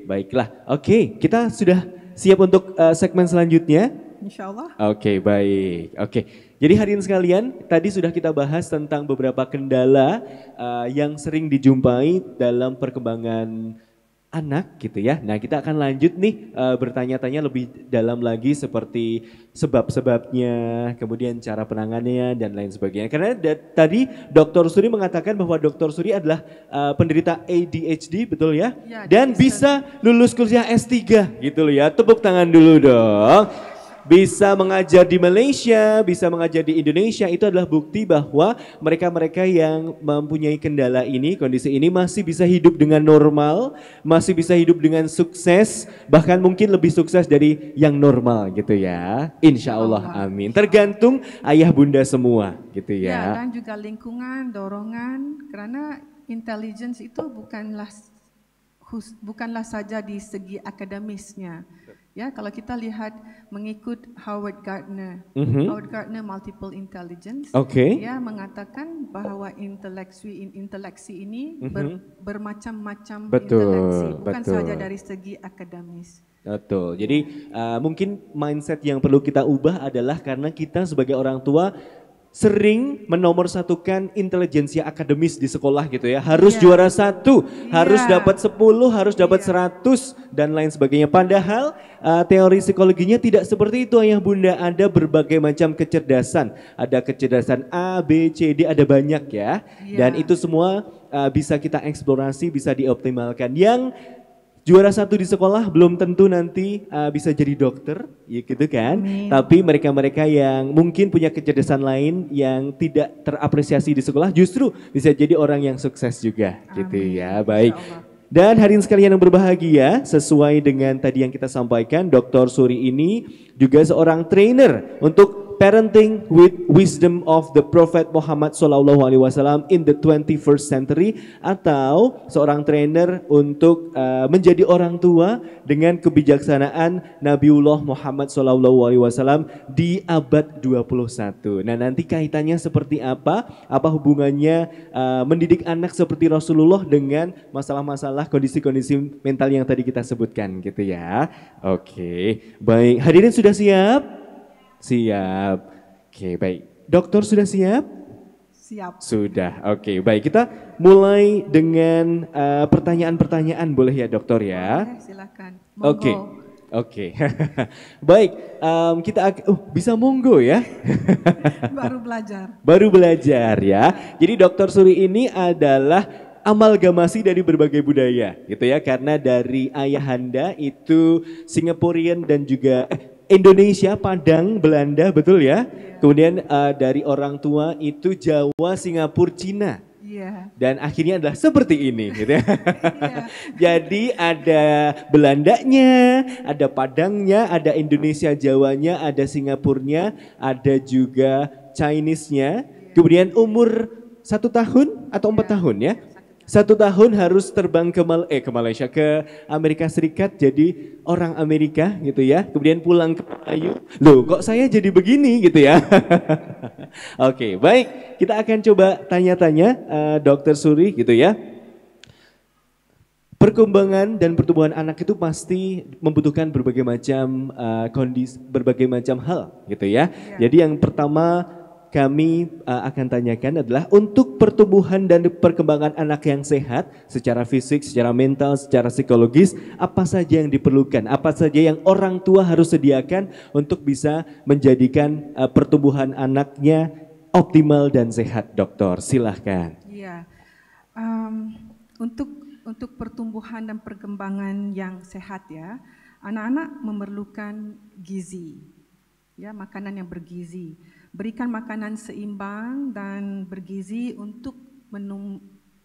baiklah. Oke, kita sudah siap untuk segmen selanjutnya. InsyaAllah. Oke, baik. Oke, jadi hadirin sekalian, tadi sudah kita bahas tentang beberapa kendala yang sering dijumpai dalam perkembangan anak gitu ya. Nah, kita akan lanjut nih bertanya-tanya lebih dalam lagi seperti sebab-sebabnya, kemudian cara penanganannya dan lain sebagainya. Karena tadi Dr. Suri mengatakan bahwa Dr. Suri adalah penderita ADHD, betul ya? Ya, dan bisa lulus kuliah S3 gitu loh ya. Tepuk tangan dulu dong. Bisa mengajar di Malaysia, bisa mengajar di Indonesia, itu adalah bukti bahwa mereka-mereka yang mempunyai kendala ini, kondisi ini masih bisa hidup dengan normal, masih bisa hidup dengan sukses, bahkan mungkin lebih sukses dari yang normal gitu ya. Insya Allah, amin. Tergantung ayah bunda semua gitu ya. Ya, dan juga lingkungan, dorongan, kerana intelligence itu bukanlah saja di segi akademisnya. Ya, kalau kita lihat mengikut Howard Gardner, Howard Gardner Multiple Intelligence, dia mengatakan bahawa inteleksi ini bermacam-macam inteleksi, bukan saja dari segi akademis. Betul. Jadi mungkin mindset yang perlu kita ubah adalah karena kita sebagai orang tua sering menomorsatukan intelijensia akademis di sekolah gitu ya. Harus juara 1, harus dapat 10, harus dapat 100 dan lain sebagainya. Padahal teori psikologinya tidak seperti itu ayah bunda. Ada berbagai macam kecerdasan. Ada kecerdasan A, B, C, D, ada banyak ya. Dan itu semua bisa kita eksplorasi, bisa dioptimalkan. Yang juara 1 di sekolah belum tentu nanti bisa jadi dokter, ya gitu kan. Tapi mereka-mereka yang mungkin punya kecerdasan lain yang tidak terapresiasi di sekolah justru bisa jadi orang yang sukses juga. Gitu ya, baik. Dan hadirin sekalian yang berbahagia, sesuai dengan tadi yang kita sampaikan, Dr. Suri ini juga seorang trainer untuk Parenting with Wisdom of the Prophet Muhammad SAW in the 21st century, atau seorang trainer untuk menjadi orang tua dengan kebijaksanaan Nabiullah Muhammad SAW di abad 21. Nah, nanti kaitannya seperti apa hubungannya mendidik anak seperti Rasulullah dengan masalah-masalah kondisi-kondisi mental yang tadi kita sebutkan gitu ya. Oke, baik. Hadirin sudah siap? Siap. Oke, baik. Dokter sudah siap? Siap. Sudah. Oke, baik. Kita mulai dengan pertanyaan-pertanyaan boleh ya, dokter ya? Boleh, silakan. Monggo. Oke. Baik, kita bisa monggo ya? Baru belajar. Baru belajar ya. Jadi Dr. Suri ini adalah amalgamasi dari berbagai budaya gitu ya, karena dari ayahanda itu Singaporean dan juga Indonesia, Padang, Belanda, betul ya? Kemudian dari orang tua itu Jawa, Singapura, Cina. Dan akhirnya adalah seperti ini gitu ya. Jadi ada Belandanya, ada Padangnya, ada Indonesia Jawanya, ada Singapurnya, ada juga Chinese-nya. Kemudian umur 1 tahun atau 4 tahun ya? 1 tahun harus terbang ke Malaysia, ke Amerika Serikat, jadi orang Amerika gitu ya. Kemudian pulang ke Melayu. Loh, kok saya jadi begini gitu ya. Oke, baik. Kita akan coba tanya-tanya Dr. Suri gitu ya. Perkembangan dan pertumbuhan anak itu pasti membutuhkan berbagai macam kondisi, berbagai macam hal gitu ya. Jadi yang pertama kami akan tanyakan adalah untuk pertumbuhan dan perkembangan anak yang sehat secara fisik, secara mental, secara psikologis, apa saja yang diperlukan, apa saja yang orang tua harus sediakan untuk bisa menjadikan pertumbuhan anaknya optimal dan sehat, dokter. Silahkan. Iya, untuk pertumbuhan dan perkembangan yang sehat ya, anak-anak memerlukan gizi, ya, makanan yang bergizi. Berikan makanan seimbang dan bergizi untuk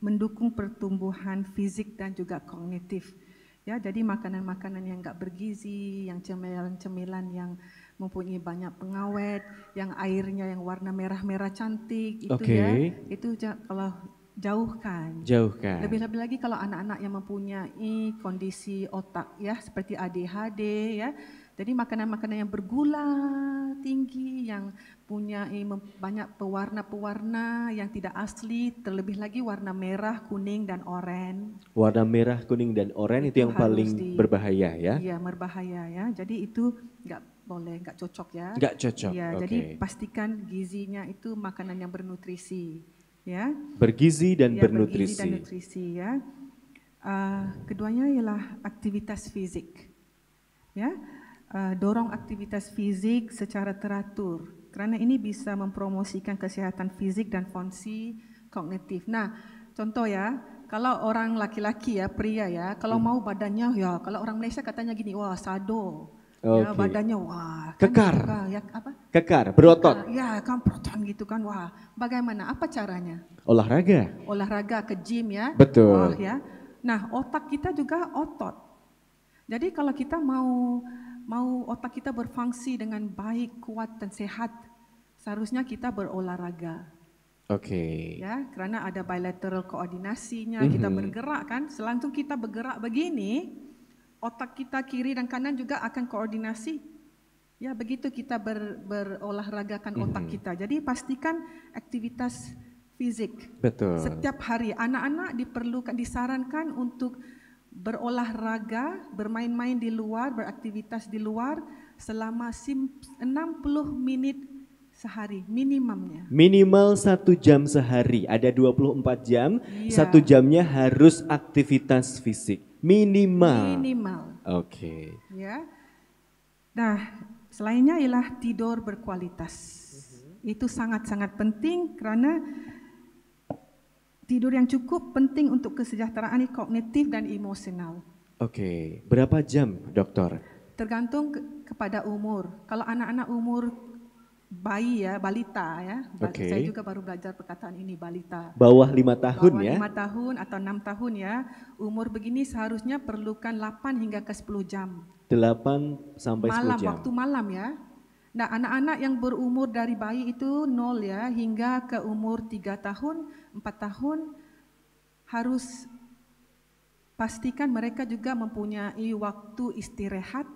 mendukung pertumbuhan fisik dan juga kognitif. Ya, jadi makanan-makanan yang enggak bergizi, yang cemilan-cemilan yang mempunyai banyak pengawet, yang airnya yang warna merah-merah cantik itu ya, itu kalau jauhkan. Lebih-lebih lagi kalau anak-anak yang mempunyai kondisi otak ya seperti ADHD ya. Jadi makanan-makanan yang bergula tinggi, yang punya banyak pewarna-pewarna yang tidak asli, terlebih lagi warna merah, kuning, dan oranye. Warna merah, kuning, dan oranye itu yang paling berbahaya ya? Iya, berbahaya ya. Jadi itu nggak boleh, nggak cocok ya. Nggak cocok, ya, jadi pastikan gizinya itu makanan yang bernutrisi. Ya. Bergizi dan bernutrisi. Bergizi dan nutrisi ya. Keduanya ialah aktivitas fisik. Ya. Dorong aktivitas fisik secara teratur kerana ini bisa mempromosikan kesihatan fisik dan fungsi kognitif. Nah, contoh ya, kalau orang laki-laki ya, pria ya, kalau mau badannya ya, kalau orang Malaysia katanya gini, wah sado. Ya, badannya wah kekar. Kan, ya, apa? Kekar, berotot. Ya, kan berotot gitu kan. Wah, bagaimana? Apa caranya? Olahraga. Olahraga ke gym ya. Betul. Wah, ya. Nah, otak kita juga otot. Jadi kalau kita mau otak kita berfungsi dengan baik, kuat dan sehat, seharusnya kita berolahraga. Ya, kerana ada bilateral koordinasinya, kita bergerak kan, selangsung kita bergerak begini, otak kita kiri dan kanan juga akan koordinasi. Ya, begitu kita berolahragakan otak kita. Jadi pastikan aktivitas fisik. Betul. Setiap hari anak-anak disarankan untuk berolahraga, bermain-main di luar, beraktivitas di luar selama 60 menit sehari minimumnya. Minimal 1 jam sehari, ada 24 jam, 1 jamnya harus aktivitas fisik. Minimal. Ya. Nah, selainnya ialah tidur berkualitas. Itu sangat-sangat penting kerana tidur yang cukup penting untuk kesejahteraan kognitif dan emosional. Berapa jam, dokter? Tergantung kepada umur. Kalau anak-anak umur bayi ya, balita ya. Saya juga baru belajar perkataan ini, balita. Bawah 5 tahun ya? Bawah 5 tahun atau 6 tahun ya. Umur begini seharusnya perlukan 8 hingga ke 10 jam. 8 sampai 10 jam. Waktu malam ya. Nah, anak-anak yang berumur dari bayi itu 0 ya hingga ke umur 3 tahun, 4 tahun harus pastikan mereka juga mempunyai waktu istirahat,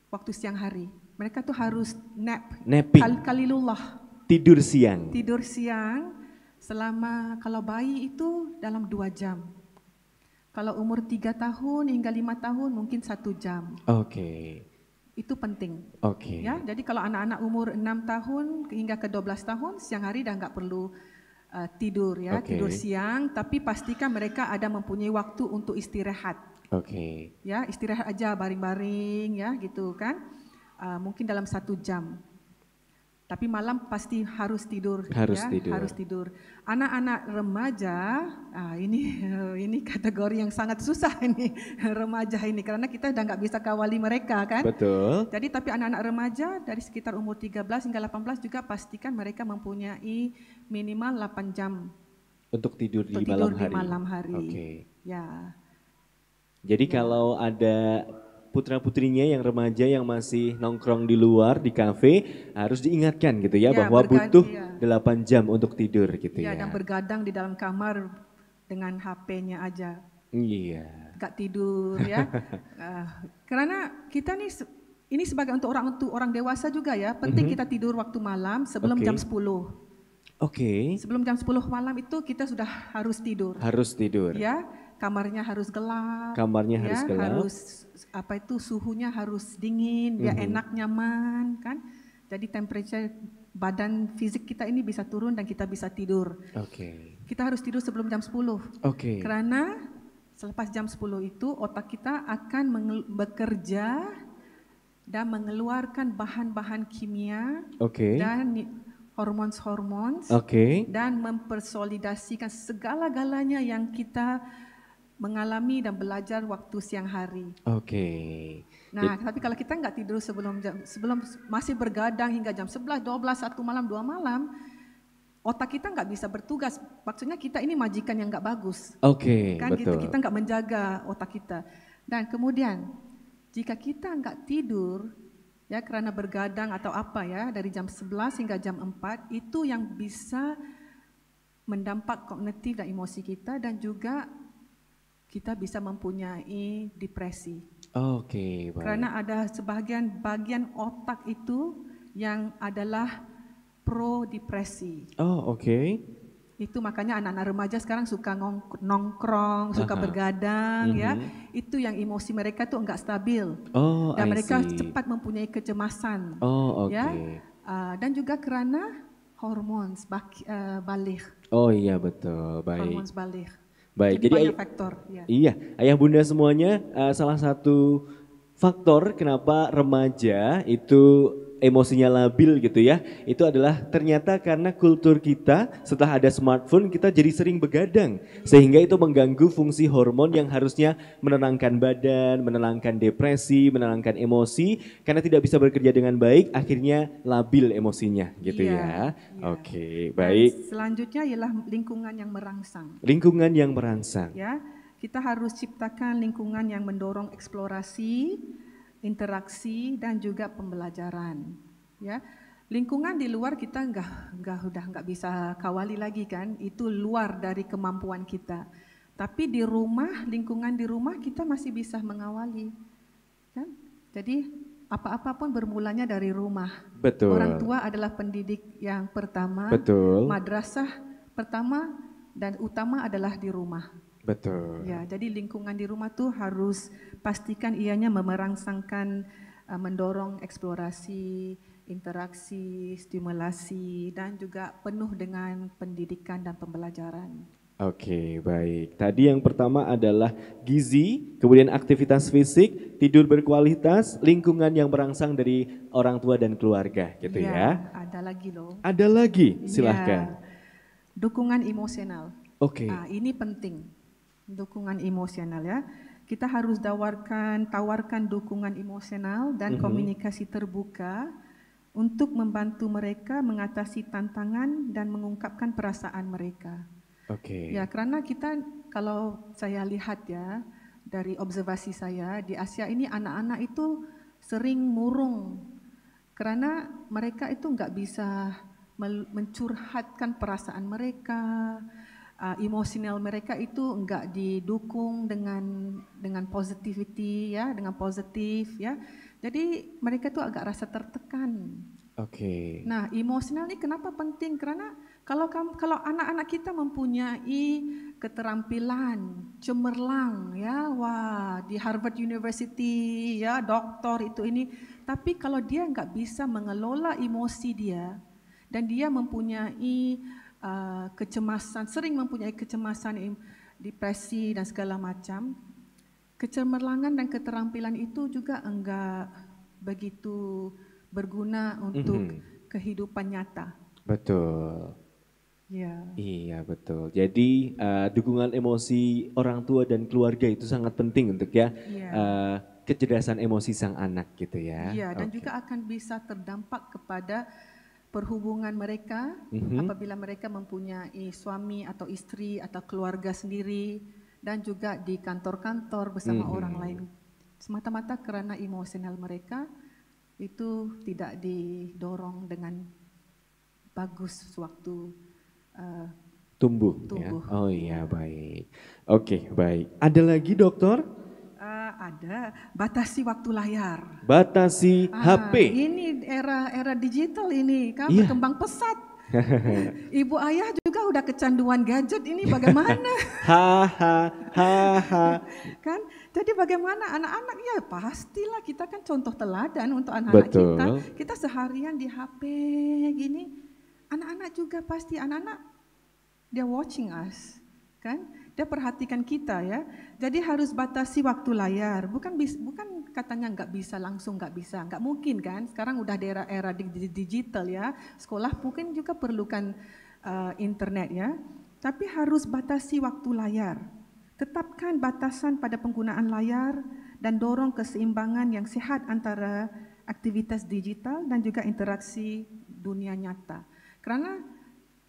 waktu siang hari. Mereka tuh harus napping. Kalilullah. Tidur siang. Tidur siang selama kalau bayi itu dalam 2 jam. Kalau umur 3 tahun hingga 5 tahun mungkin 1 jam. Itu penting. Ya, jadi kalau anak-anak umur 6 tahun hingga ke 12 tahun siang hari dah enggak perlu tidur ya, tidur siang, tapi pastikan mereka ada mempunyai waktu untuk istirahat. Ya, istirahat aja baring-baring ya gitu kan. Mungkin dalam 1 jam. Tapi malam pasti harus tidur. Harus tidur. Anak-anak remaja, ini kategori yang sangat susah ini remaja ini karena kita dah nggak bisa kawali mereka kan. Betul. Jadi tapi anak-anak remaja dari sekitar umur 13 hingga 18 juga pastikan mereka mempunyai minimal 8 jam untuk tidur di malam hari. Ya. Jadi kalau ada putra-putrinya yang remaja yang masih nongkrong di luar di kafe harus diingatkan gitu ya, bahwa butuh 8 jam untuk tidur gitu ya. Dan bergadang di dalam kamar dengan HP-nya aja. Gak tidur ya. Karena kita nih ini sebagai untuk orang dewasa juga ya, penting kita tidur waktu malam sebelum jam 10. Sebelum jam 10 malam itu kita sudah harus tidur. Ya. Kamarnya harus gelap. Harus suhunya harus dingin, biar enak nyaman kan. Jadi temperature badan fisik kita ini bisa turun dan kita bisa tidur. Kita harus tidur sebelum jam 10. Karena selepas jam 10 itu otak kita akan bekerja dan mengeluarkan bahan-bahan kimia dan hormon-hormon dan mempersolidasikan segala-galanya yang kita mengalami dan belajar waktu siang hari. Nah, tapi kalau kita nggak tidur sebelum masih bergadang hingga jam 11, 12, 1 malam, 2 malam, otak kita nggak bisa bertugas. Maksudnya kita ini majikan yang nggak bagus. Oke, Kan betul. gitu, kita nggak menjaga otak kita. Dan kemudian jika kita nggak tidur, ya karena bergadang atau apa ya, dari jam 11 hingga jam 4, itu yang bisa mendampak kognitif dan emosi kita, dan juga kita bisa mempunyai depresi. Oke, baik. Karena ada sebagian bagian otak itu yang adalah pro-depresi. Oh, oke. Itu makanya anak-anak remaja sekarang suka nongkrong, suka Aha. bergadang ya. Itu yang emosi mereka tuh enggak stabil. Oh, Dan I mereka see. cepat mempunyai kecemasan. Oh, oke. Ya. Dan juga karena hormon balik. Oh iya, betul. Hormon Baik. balik. Baik. Jadi Jadi banyak faktor. Ya. iya, ayah bunda semuanya, salah satu faktor kenapa remaja itu emosinya labil gitu ya, itu adalah ternyata karena kultur kita setelah ada smartphone kita jadi sering begadang, sehingga itu mengganggu fungsi hormon yang harusnya menenangkan badan, menenangkan depresi, menenangkan emosi, karena tidak bisa bekerja dengan baik, akhirnya labil emosinya gitu Iya, ya. iya. Oke, Dan baik. selanjutnya ialah lingkungan yang merangsang. Lingkungan yang merangsang. Ya, kita harus ciptakan lingkungan yang mendorong eksplorasi, interaksi, dan juga pembelajaran. Ya, lingkungan di luar kita udah nggak bisa kawali lagi kan, itu luar dari kemampuan kita. Tapi di rumah, lingkungan di rumah kita masih bisa mengawali, kan? Jadi apa-apa pun bermulanya dari rumah. Betul. Orang tua adalah pendidik yang pertama. Betul. Madrasah pertama dan utama adalah di rumah. Betul. Ya, jadi lingkungan di rumah tuh harus pastikan ianya merangsangkan, mendorong eksplorasi, interaksi, stimulasi, dan juga penuh dengan pendidikan dan pembelajaran. Oke, baik. Tadi yang pertama adalah gizi, kemudian aktivitas fisik, tidur berkualitas, lingkungan yang merangsang dari orang tua dan keluarga, gitu ya. Ada lagi loh. Ada lagi, silahkan. Ya, dukungan emosional. Oke. Ini penting. Dukungan emosional ya. Kita harus tawarkan dukungan emosional dan komunikasi terbuka untuk membantu mereka mengatasi tantangan dan mengungkapkan perasaan mereka. Oke. Ya, karena kita, kalau saya lihat ya, dari observasi saya, di Asia ini anak-anak itu sering murung. Karena mereka itu nggak bisa mencurhatkan perasaan mereka, emosional mereka itu enggak didukung dengan positivity ya, dengan positif ya. Jadi mereka tuh agak rasa tertekan. Oke. Nah, emosional ini kenapa penting? Karena kalau anak-anak kita mempunyai keterampilan cemerlang ya, wah di Harvard University ya, doktor itu ini, tapi kalau dia enggak bisa mengelola emosi dia dan dia mempunyai kecemasan, sering mempunyai kecemasan, depresi dan segala macam, kecemerlangan dan keterampilan itu juga enggak begitu berguna untuk kehidupan nyata. Betul. Ya. Iya, betul. Jadi dukungan emosi orang tua dan keluarga itu sangat penting untuk ya, kecerdasan emosi sang anak gitu ya. Iya, dan juga akan bisa terdampak kepada perhubungan mereka apabila mereka mempunyai suami atau istri atau keluarga sendiri, dan juga di kantor-kantor bersama orang lain. Semata-mata karena emosional mereka itu tidak didorong dengan bagus waktu tumbuh. Ya? Oh iya, baik. Oke, baik. Ada lagi dokter? Ada, batasi waktu layar. Batasi HP. Ini era digital ini, kan berkembang pesat. Ibu ayah juga udah kecanduan gadget ini, bagaimana? Kan, jadi bagaimana anak-anak ya pastilah kita kan contoh teladan untuk anak-anak kita. Kita seharian di HP gini, anak-anak juga pasti dia watching us, kan? Dia perhatikan kita ya. Jadi harus batasi waktu layar. Bukan katanya nggak bisa langsung, nggak mungkin kan. Sekarang udah di era digital ya. Sekolah mungkin juga perlukan internet ya. Tapi harus batasi waktu layar. Tetapkan batasan pada penggunaan layar dan dorong keseimbangan yang sehat antara aktivitas digital dan juga interaksi dunia nyata. Karena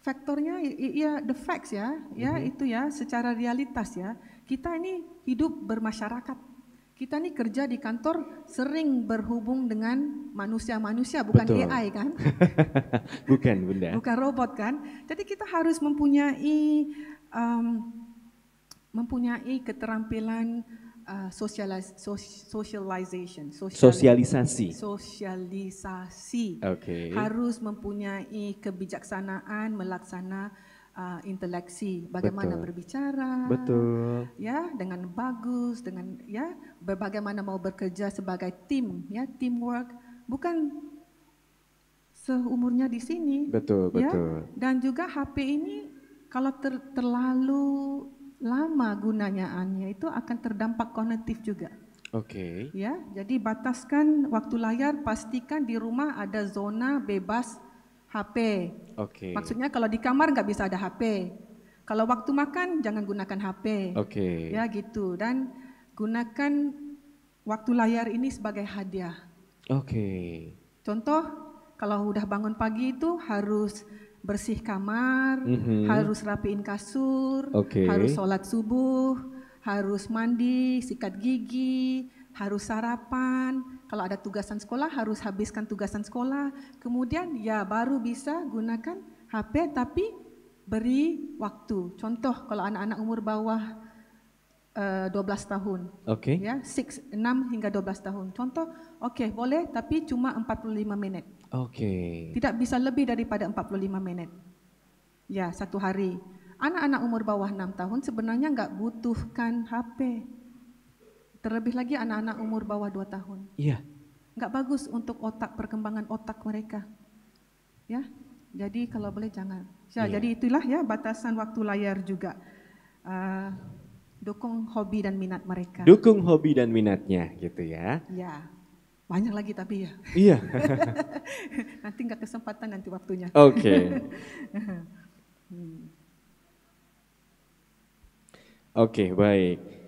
faktornya ya the facts ya, itu ya secara realitas ya. Kita ini hidup bermasyarakat. Kita ini kerja di kantor sering berhubung dengan manusia-manusia, bukan Betul. AI kan? Bukan Bunda. Bukan robot kan? Jadi kita harus mempunyai keterampilan socialization, Sosialisasi. Oke. Harus mempunyai kebijaksanaan melaksana interaksi, bagaimana Betul. berbicara, Betul. ya dengan bagus, dengan ya bagaimana mau bekerja sebagai tim, ya teamwork, bukan seumurnya di sini. Betul, ya. betul. Dan juga HP ini kalau terlalu lama gunaannya itu akan terdampak kognitif juga. Oke. Ya, jadi bataskan waktu layar, pastikan di rumah ada zona bebas HP. Oke. Maksudnya kalau di kamar nggak bisa ada HP. Kalau waktu makan jangan gunakan HP. Oke. Ya gitu, dan gunakan waktu layar ini sebagai hadiah. Oke. Contoh, kalau udah bangun pagi itu harus bersih kamar, harus rapiin kasur, harus sholat subuh, harus mandi, sikat gigi, harus sarapan. Kalau ada tugasan sekolah harus habiskan tugasan sekolah. Kemudian ya baru bisa gunakan HP, tapi beri waktu. Contoh kalau anak-anak umur bawah 12 tahun. Oke. Ya, 6 hingga 12 tahun. Contoh, oke, boleh tapi cuma 45 menit. Oke. Tidak bisa lebih daripada 45 menit. Ya, satu hari. Anak-anak umur bawah 6 tahun sebenarnya nggak butuhkan HP. Terlebih lagi anak-anak umur bawah 2 tahun. Iya. Nggak bagus untuk perkembangan otak mereka. Ya, jadi kalau boleh jangan. Ya, jadi itulah ya batasan waktu layar juga. Dukung hobi dan minat mereka. Dukung hobi dan minatnya gitu ya. Ya, banyak lagi tapi ya. Iya. Nanti nggak kesempatan nanti waktunya. Oke. Oke, baik.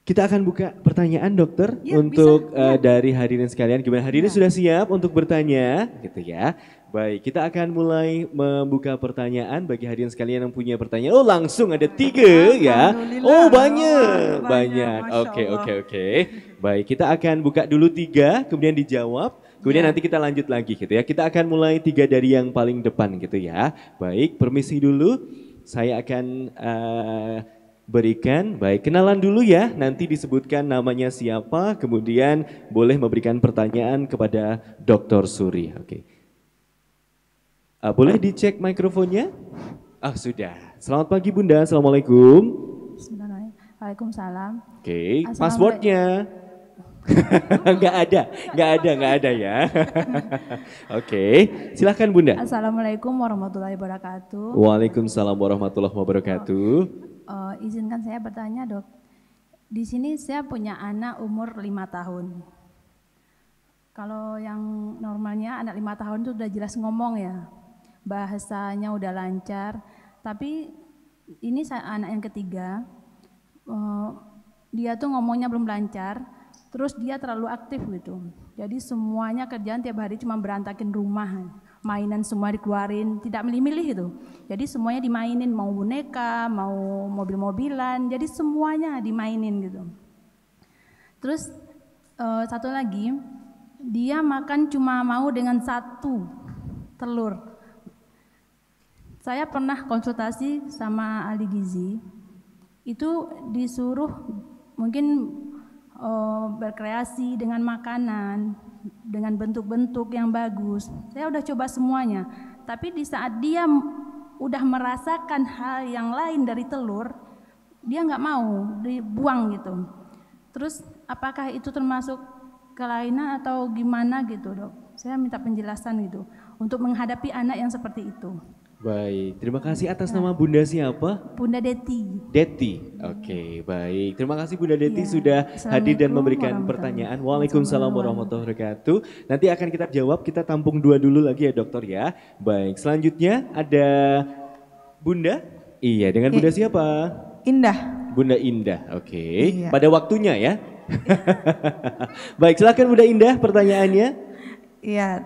Kita akan buka pertanyaan dokter Ya, untuk bisa, ya. dari hadirin sekalian. Gimana hadirin sudah siap untuk bertanya gitu ya? Baik, kita akan mulai membuka pertanyaan bagi hadirin sekalian yang punya pertanyaan. Oh, langsung ada 3 ya. Oh, banyak. Banyak. Oke. Baik, kita akan buka dulu 3 kemudian dijawab. Kemudian nanti kita lanjut lagi gitu ya. Kita akan mulai 3 dari yang paling depan gitu ya. Baik, permisi dulu. Saya akan berikan, baik, kenalan dulu ya, nanti disebutkan namanya siapa, kemudian boleh memberikan pertanyaan kepada Dr. Suri. Oke. Boleh dicek mikrofonnya? Sudah. Selamat pagi Bunda, Assalamualaikum. Waalaikumsalam. Oke, passwordnya. Nggak ada ya. Oke, silakan Bunda. Assalamualaikum warahmatullahi wabarakatuh. Waalaikumsalam warahmatullahi wabarakatuh. Izinkan saya bertanya dok, di sini saya punya anak umur 5 tahun. Kalau yang normalnya anak 5 tahun itu udah jelas ngomong ya, bahasanya udah lancar. Tapi ini anak yang ketiga, dia tuh ngomongnya belum lancar, terus dia terlalu aktif gitu. Jadi semuanya kerjaan tiap hari cuma berantakin rumah, mainan semua dikeluarin, tidak milih-milih gitu. Jadi semuanya dimainin, mau boneka, mau mobil-mobilan, jadi semuanya dimainin gitu. Terus satu lagi, dia makan cuma mau dengan 1 telur. Saya pernah konsultasi sama ahli gizi, itu disuruh mungkin berkreasi dengan makanan, dengan bentuk-bentuk yang bagus. Saya udah coba semuanya, tapi di saat dia udah merasakan hal yang lain dari telur, dia nggak mau, dibuang gitu. Terus apakah itu termasuk kelainan atau gimana gitu dok? Saya minta penjelasan gitu untuk menghadapi anak yang seperti itu. Baik, terima kasih atas nama Bunda siapa? Bunda Deti. Deti, oke, baik. Terima kasih Bunda Deti sudah hadir dan memberikan pertanyaan. Waalaikumsalam warahmatullahi wabarakatuh. Nanti akan kita jawab, kita tampung 2 dulu lagi ya dokter ya. Baik, selanjutnya ada Bunda. Iya, dengan Bunda siapa? Indah. Bunda Indah, oke. Iya. Pada waktunya ya. Baik, silakan Bunda Indah pertanyaannya. Iya,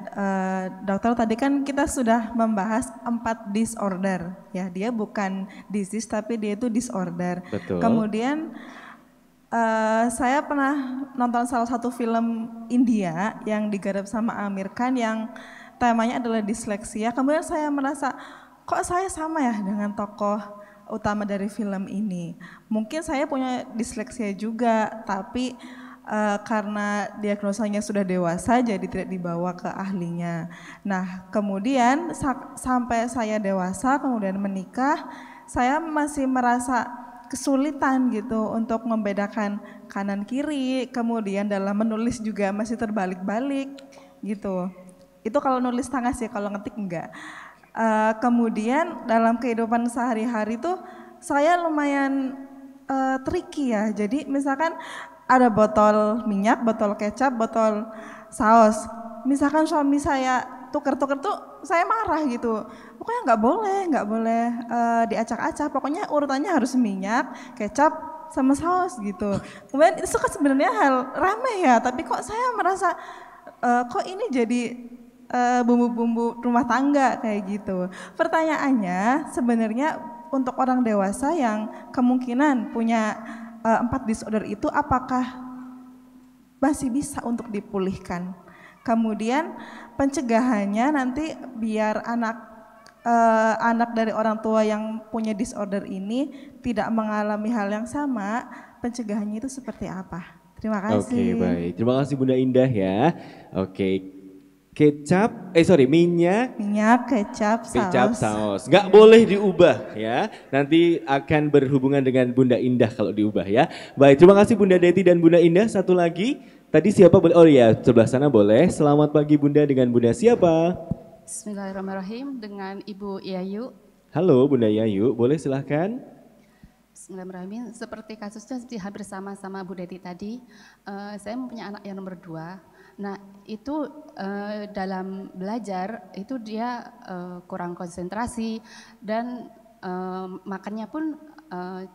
dokter tadi kan kita sudah membahas 4 disorder, ya dia bukan disease tapi dia itu disorder. Betul. Kemudian saya pernah nonton salah satu film India yang digarap sama Amir Khan yang temanya adalah disleksia. Kemudian saya merasa kok saya sama ya dengan tokoh utama dari film ini. Mungkin saya punya disleksia juga, tapi karena diagnosanya sudah dewasa jadi tidak dibawa ke ahlinya. Nah kemudian sampai saya dewasa kemudian menikah, saya masih merasa kesulitan gitu untuk membedakan kanan kiri, kemudian dalam menulis juga masih terbalik-balik gitu. Itu kalau nulis tangan sih, kalau ngetik enggak. Kemudian dalam kehidupan sehari-hari tuh saya lumayan tricky ya. Jadi misalkan ada botol minyak, botol kecap, botol saus. Misalkan suami saya tuker-tuker tuh saya marah gitu. Pokoknya nggak boleh diacak-acak. Pokoknya urutannya harus minyak, kecap, sama saus gitu. Kemudian itu kan sebenarnya hal ramai ya, tapi kok saya merasa kok ini jadi bumbu-bumbu rumah tangga kayak gitu. Pertanyaannya sebenarnya untuk orang dewasa yang kemungkinan punya 4 disorder itu apakah masih bisa untuk dipulihkan? Kemudian pencegahannya nanti biar anak dari orang tua yang punya disorder ini tidak mengalami hal yang sama, pencegahannya itu seperti apa? Terima kasih. Oke, baik. Terima kasih Bunda Indah ya. Oke. Minyak, kecap, saus. Nggak boleh diubah ya. Nanti akan berhubungan dengan Bunda Indah kalau diubah ya. Baik, terima kasih Bunda Deti dan Bunda Indah. Satu lagi, tadi siapa boleh? Oh iya, sebelah sana boleh. Selamat pagi Bunda, dengan Bunda siapa? Bismillahirrahmanirrahim, dengan Ibu Yayu. Halo Bunda Yayu, boleh silahkan. Bismillahirrahmanirrahim, seperti kasusnya hampir sama Bu Deti tadi, saya mempunyai anak yang nomor 2. Nah itu dalam belajar itu dia kurang konsentrasi dan makannya pun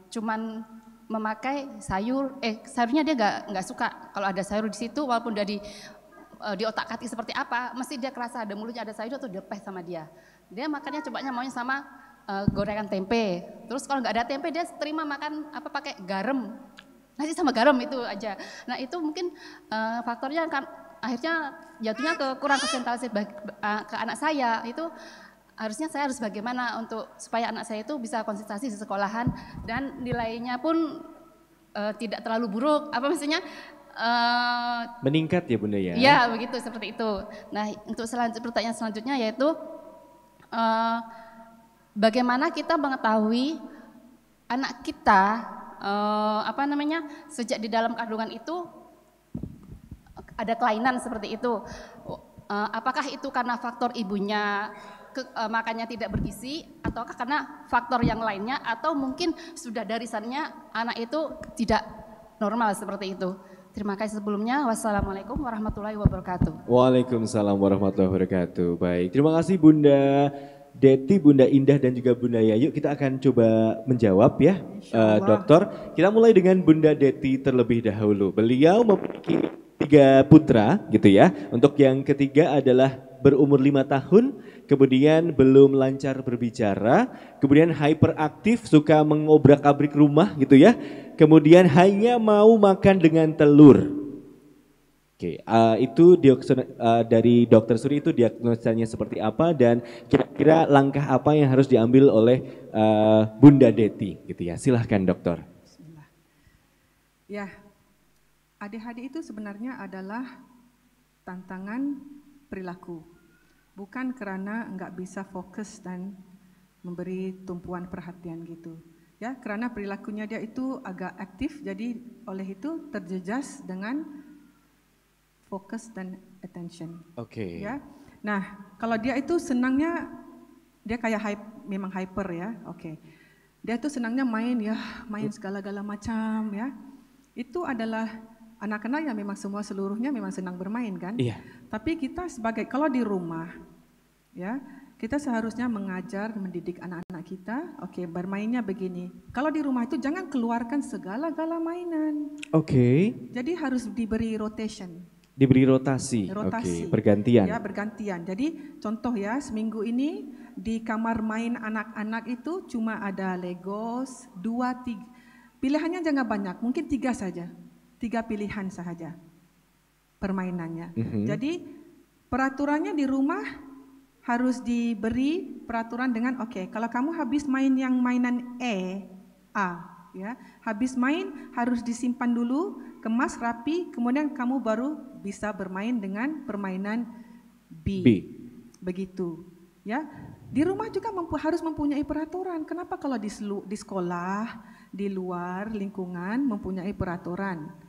cuman memakai sayurnya dia nggak suka kalau ada sayur di situ, walaupun udah di otak-atik seperti apa, mesti dia kerasa ada mulutnya ada sayur atau dipeh sama dia. Dia makannya cobanya maunya sama gorengan tempe. Terus kalau nggak ada tempe dia terima makan apa pakai garam, nasi sama garam itu aja. Nah itu mungkin faktornya kan akhirnya jatuhnya ke kurang konsentrasi ke anak saya. Itu harusnya saya harus bagaimana untuk supaya anak saya itu bisa konsentrasi di sekolahan dan nilainya pun tidak terlalu buruk. Apa maksudnya? Meningkat ya Bunda ya? Ya begitu, seperti itu. Nah untuk pertanyaan selanjutnya yaitu bagaimana kita mengetahui anak kita sejak di dalam kandungan itu ada kelainan seperti itu. Apakah itu karena faktor ibunya makannya tidak bergizi, ataukah karena faktor yang lainnya, atau mungkin sudah dari sananya anak itu tidak normal seperti itu. Terima kasih sebelumnya. Wassalamualaikum warahmatullahi wabarakatuh. Waalaikumsalam warahmatullahi wabarakatuh. Baik, terima kasih Bunda Deti, Bunda Indah dan juga Bunda Yayu. Kita akan coba menjawab ya, dokter. Kita mulai dengan Bunda Deti terlebih dahulu. Beliau memiliki 3 putra gitu ya. Untuk yang ketiga adalah berumur 5 tahun, kemudian belum lancar berbicara, kemudian hyperaktif, suka mengobrak-abrik rumah gitu ya. Kemudian hanya mau makan dengan telur. Oke, itu dari Dokter Suri itu diagnosanya seperti apa dan kira-kira langkah apa yang harus diambil oleh Bunda Deti gitu ya. Silahkan dokter. Bismillah. Ya, ADHD itu sebenarnya adalah tantangan perilaku. Bukan karena nggak bisa fokus dan memberi tumpuan perhatian gitu. Ya, karena perilakunya dia itu agak aktif, jadi oleh itu terjejas dengan fokus dan attention. Oke. Ya. Nah, kalau dia itu senangnya dia kayak memang hyper ya. Oke. Dia tuh senangnya main segala-gala macam ya. Itu adalah anak-anak yang memang seluruhnya memang senang bermain kan? Iya. Tapi kita kalau di rumah ya, kita seharusnya mengajar, mendidik anak-anak kita, oke, bermainnya begini. Kalau di rumah itu jangan keluarkan segala-gala mainan. Oke. Jadi harus diberi rotation. Diberi rotasi. Rotasi. Oke, bergantian. Ya, bergantian. Jadi contoh ya, seminggu ini di kamar main anak-anak itu cuma ada Legos, 2, 3. Pilihannya jangan banyak, mungkin 3 saja. 3 pilihan saja permainannya. Jadi peraturannya di rumah harus diberi peraturan dengan kalau kamu habis main yang mainan A, ya, habis main harus disimpan dulu, kemas rapi, kemudian kamu baru bisa bermain dengan permainan B. Begitu, ya. Di rumah juga harus mempunyai peraturan. Kenapa kalau di sekolah, di luar lingkungan mempunyai peraturan?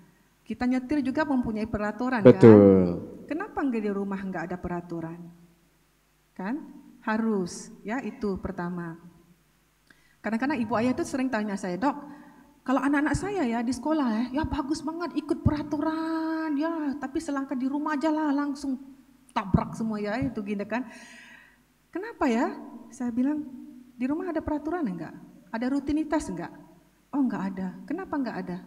Kita nyetir juga mempunyai peraturan. Betul. Kan? Kenapa enggak di rumah enggak ada peraturan? Kan? Harus, ya, itu pertama. Kadang-kadang ibu ayah itu sering tanya saya, "Dok, kalau anak-anak saya ya di sekolah ya bagus banget ikut peraturan ya, tapi selangkah di rumah aja lah langsung tabrak semua ya itu gini kan." Kenapa ya? Saya bilang, di rumah ada peraturan enggak? Ada rutinitas enggak? Oh, enggak ada. Kenapa enggak ada?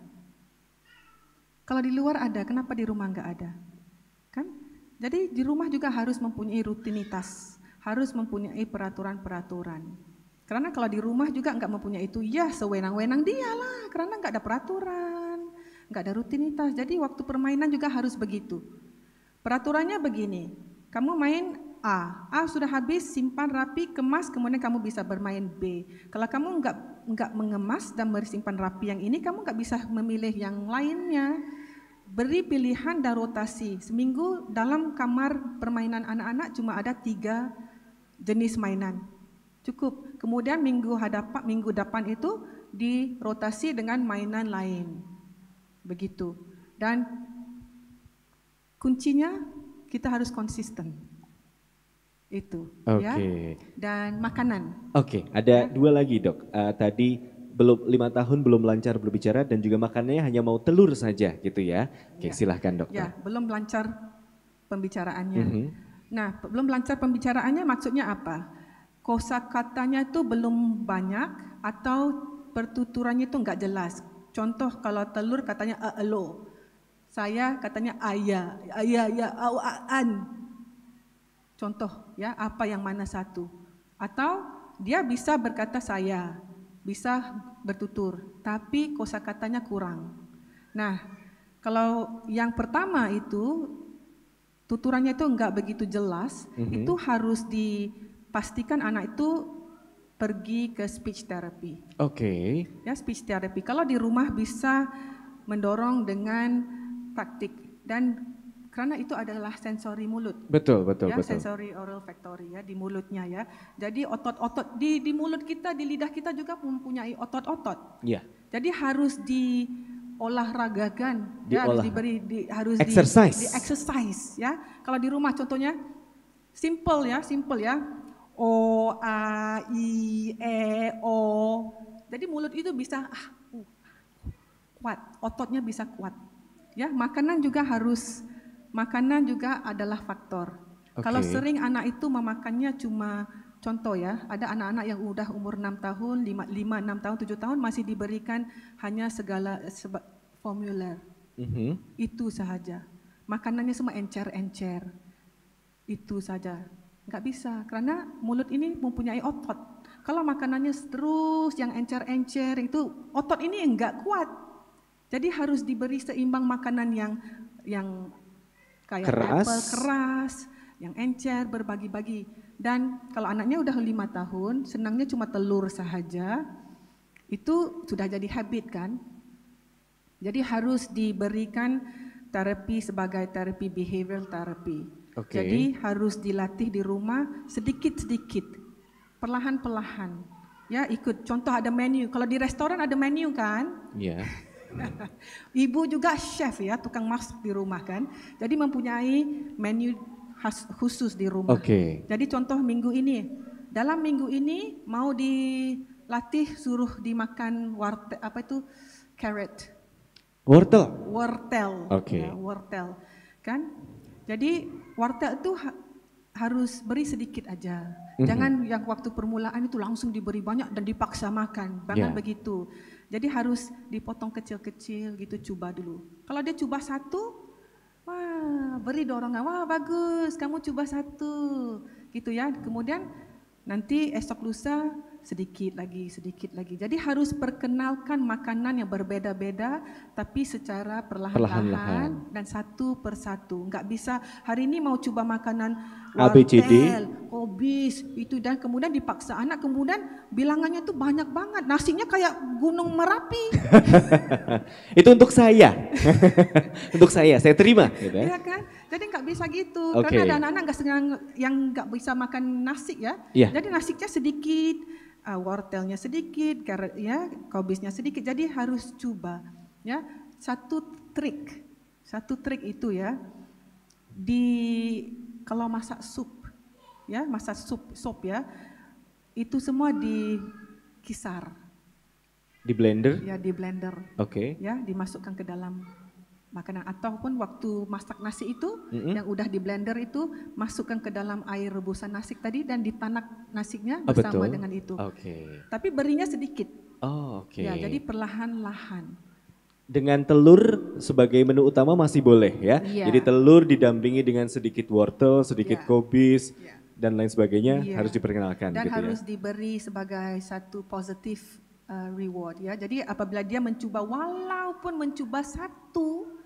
Kalau di luar ada, kenapa di rumah enggak ada? Kan? Jadi di rumah juga harus mempunyai rutinitas, harus mempunyai peraturan-peraturan. Karena kalau di rumah juga enggak mempunyai itu, ya sewenang-wenang dia lah, karena enggak ada peraturan, enggak ada rutinitas. Jadi waktu permainan juga harus begitu. Peraturannya begini, kamu main A sudah habis, simpan rapi, kemas, kemudian kamu bisa bermain B. Kalau kamu enggak mengemas dan bersimpan rapi yang ini, kamu enggak bisa memilih yang lainnya. Beri pilihan dan rotasi. Seminggu dalam kamar permainan anak-anak cuma ada 3 jenis mainan. Cukup. Kemudian minggu depan itu dirotasi dengan mainan lain. Begitu. Dan kuncinya kita harus konsisten. Itu, ya. Dan makanan. Ada 2 lagi, Dok. Tadi belum 5 tahun belum lancar berbicara dan juga makanannya hanya mau telur saja gitu ya. Silahkan, Dokter. Ya, belum lancar pembicaraannya. Nah, belum lancar pembicaraannya maksudnya apa? Kosakatanya itu belum banyak atau pertuturannya itu enggak jelas. Contoh kalau telur katanya elo. Saya katanya ayah, ya, an. Contoh ya, apa yang mana satu? Atau dia bisa berkata saya, bisa bertutur, tapi kosakatanya kurang. Nah, kalau yang pertama itu tuturannya itu enggak begitu jelas, itu harus dipastikan anak itu pergi ke speech therapy. Ya, speech therapy. Kalau di rumah bisa mendorong dengan praktik dan karena itu adalah sensori mulut. Betul. Sensori oral factory ya di mulutnya ya. Jadi otot-otot di mulut kita, di lidah kita juga mempunyai otot-otot. Iya. Jadi harus diolahragakan, harus exercise ya. Kalau di rumah contohnya simple ya. O, A, I, E, O. Jadi mulut itu bisa kuat, ototnya bisa kuat. Ya, makanan juga adalah faktor. Kalau sering anak itu memakannya cuma contoh ya, ada anak-anak yang udah umur 6 tahun, 5, 6 tahun, 7 tahun masih diberikan hanya formulir. Itu saja. Makanannya semua encer-encer. Itu saja. Enggak bisa, karena mulut ini mempunyai otot. Kalau makanannya terus yang encer-encer itu otot ini enggak kuat. Jadi harus diberi seimbang makanan yang kayak apel keras, yang encer, berbagi-bagi. Dan kalau anaknya udah 5 tahun, senangnya cuma telur saja, itu sudah jadi habit kan. Jadi harus diberikan terapi sebagai terapi behavioral therapy. Jadi harus dilatih di rumah sedikit-sedikit, perlahan-perlahan. Ya, ikut. Contoh ada menu. Kalau di restoran ada menu kan? Iya. Ibu juga chef ya, tukang masak di rumah kan. Jadi mempunyai menu khusus di rumah. Jadi contoh dalam minggu ini mau dilatih suruh dimakan carrot. Wortel. Ya, wortel. Kan? Jadi wortel itu harus beri sedikit aja. Jangan yang waktu permulaan itu langsung diberi banyak dan dipaksa makan. Jangan begitu. Jadi harus dipotong kecil-kecil gitu, coba dulu. Kalau dia coba 1, beri dorongan, wah bagus, kamu coba satu, gitu ya. Kemudian nanti esok lusa sedikit lagi. Jadi harus perkenalkan makanan yang berbeda-beda, tapi secara perlahan-lahan dan satu persatu. Enggak bisa hari ini mau coba makanan wortel, kobis, itu dan kemudian dipaksa anak, kemudian bilangannya tuh banyak banget, nasinya kayak gunung Merapi. Itu untuk saya, untuk saya terima. Gitu ya. Iya kan? Jadi nggak bisa gitu, karena ada anak-anak yang nggak bisa makan nasi ya. Jadi nasinya sedikit, wortelnya sedikit, carrot ya, kobisnya sedikit. Jadi harus coba ya. Satu trik itu ya. Kalau masak sup ya, sup ya, itu semua dikisar. Di blender? Ya di blender. Oke. Ya dimasukkan ke dalam makanan, ataupun waktu masak nasi itu yang udah di blender itu masukkan ke dalam air rebusan nasi tadi dan ditanak nasinya bersama dengan itu. Tapi berinya sedikit. Ya, jadi perlahan-lahan. Dengan telur sebagai menu utama masih boleh ya. Jadi telur didampingi dengan sedikit wortel, sedikit kobis dan lain sebagainya harus diperkenalkan. Dan gitu harus diberi sebagai satu positif reward ya. Jadi apabila dia mencoba, walaupun mencoba satu,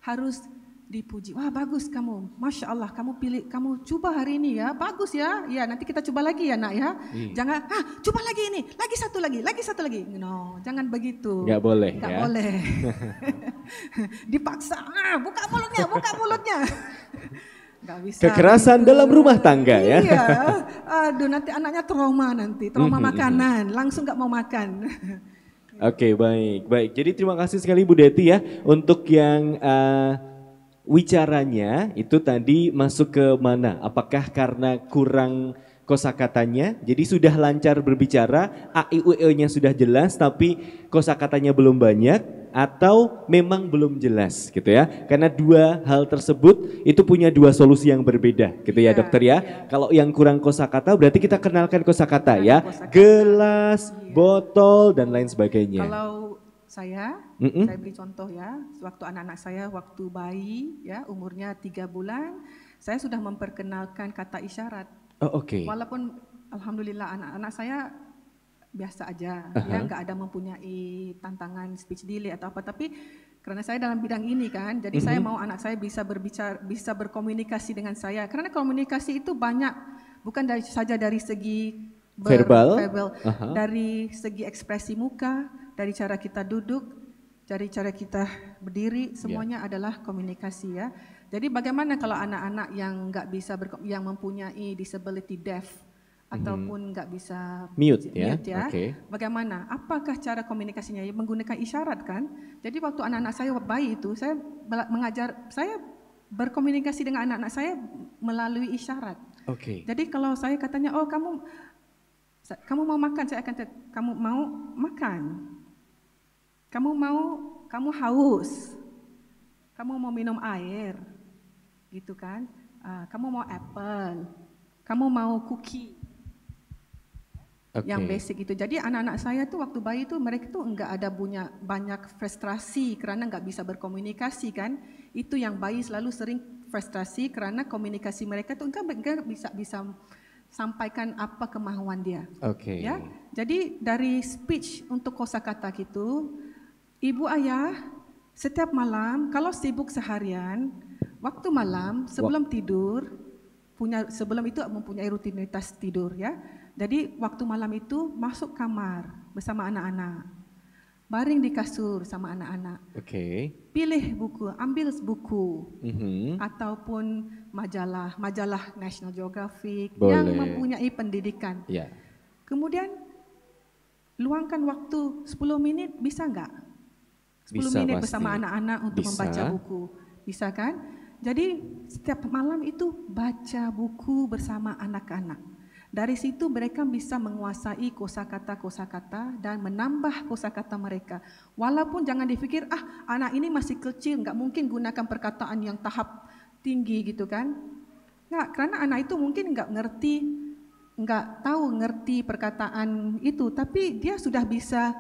harus dipuji. Wah bagus kamu, Masya Allah kamu coba hari ini ya, bagus ya. Ya nanti kita coba lagi ya nak ya. Jangan, coba lagi ini, lagi satu lagi. No, jangan begitu. Nggak boleh. Dipaksa, buka mulutnya. Nggak bisa. Kekerasan dalam rumah tangga ya. Iya, aduh nanti anaknya trauma makanan, langsung nggak mau makan. Oke, baik. Jadi terima kasih sekali Bu Deti ya untuk yang wicaranya itu tadi masuk ke mana? Apakah karena kurang kosakatanya? Jadi sudah lancar berbicara, a i u e-nya sudah jelas tapi kosakatanya belum banyak, atau memang belum jelas gitu ya. Karena dua hal tersebut itu punya dua solusi yang berbeda gitu ya dokter ya. Kalau yang kurang kosakata berarti kita kenalkan kosakata ya. Gelas, botol dan lain sebagainya. Kalau saya beri contoh ya. Waktu anak-anak saya waktu bayi ya umurnya 3 bulan, saya sudah memperkenalkan kata isyarat. Walaupun alhamdulillah anak-anak saya biasa aja, ya nggak ada mempunyai tantangan speech delay atau apa, tapi karena saya dalam bidang ini kan, jadi saya mau anak saya bisa berbicara, bisa berkomunikasi dengan saya, karena komunikasi itu banyak, bukan saja dari segi verbal, dari segi ekspresi muka, dari cara kita duduk, dari cara kita berdiri, semuanya adalah komunikasi ya. Jadi bagaimana kalau anak-anak yang nggak bisa yang mempunyai disability deaf ataupun nggak bisa mute ya. Bagaimana? Apakah cara komunikasinya? Ya, menggunakan isyarat kan? Jadi waktu anak-anak saya bayi itu, saya berkomunikasi dengan anak-anak saya melalui isyarat. Jadi kalau saya katanya, oh kamu mau makan, saya akan kamu mau makan. Kamu haus. Kamu mau minum air. Gitu kan? Kamu mau apple. Kamu mau cookie. Yang basic itu. Jadi anak-anak saya tuh waktu bayi tuh mereka tuh enggak ada punya banyak frustrasi karena enggak bisa berkomunikasi kan. Itu yang bayi selalu sering frustrasi karena komunikasi mereka tuh enggak bisa sampaikan apa kemauan dia. Ya. Jadi dari speech untuk kosakata gitu, ibu ayah setiap malam kalau sibuk seharian, waktu malam sebelum tidur sebelum itu mempunyai rutinitas tidur ya. Jadi waktu malam itu masuk kamar bersama anak-anak, baring di kasur sama anak-anak. Pilih buku, ambil buku ataupun majalah National Geographic yang mempunyai pendidikan. Kemudian luangkan waktu 10 menit, bisa enggak? 10 menit bersama anak-anak untuk membaca buku, bisa kan? Jadi setiap malam itu baca buku bersama anak-anak. Dari situ mereka bisa menguasai kosakata-kosakata dan menambah kosakata mereka. Walaupun jangan dipikir, anak ini masih kecil, nggak mungkin gunakan perkataan yang tahap tinggi gitu kan. Nggak, karena anak itu mungkin nggak tahu ngerti perkataan itu, tapi dia sudah bisa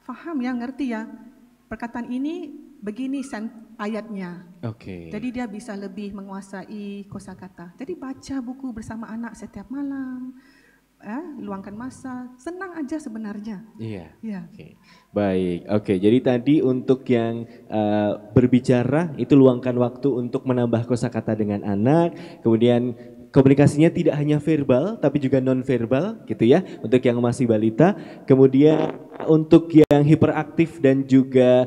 paham ya, ngerti ya. Perkataan ini begini ayatnya. Oke. Jadi dia bisa lebih menguasai kosakata. Jadi baca buku bersama anak setiap malam, luangkan masa, senang aja sebenarnya. Iya. Ya. Oke. Baik. Oke. Jadi tadi untuk yang berbicara itu luangkan waktu untuk menambah kosakata dengan anak. Kemudian komunikasinya tidak hanya verbal tapi juga non verbal gitu ya untuk yang masih balita. Kemudian untuk yang hiperaktif dan juga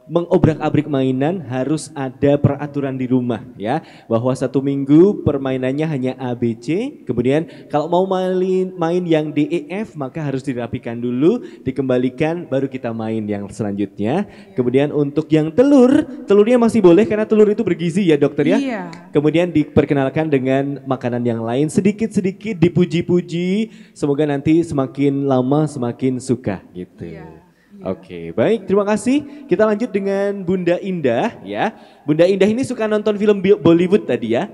mengobrak-abrik mainan harus ada peraturan di rumah ya, bahwa 1 minggu permainannya hanya ABC, kemudian kalau mau main yang DEF maka harus dirapikan dulu, dikembalikan baru kita main yang selanjutnya. Kemudian untuk yang telurnya masih boleh karena telur itu bergizi ya dokter ya. Iya. Kemudian diperkenalkan dengan makanan yang lain, sedikit-sedikit dipuji-puji, semoga nanti semakin lama semakin suka gitu. Iya. Oke, baik, terima kasih. Kita lanjut dengan Bunda Indah ya. Bunda Indah ini suka nonton film Bollywood tadi ya.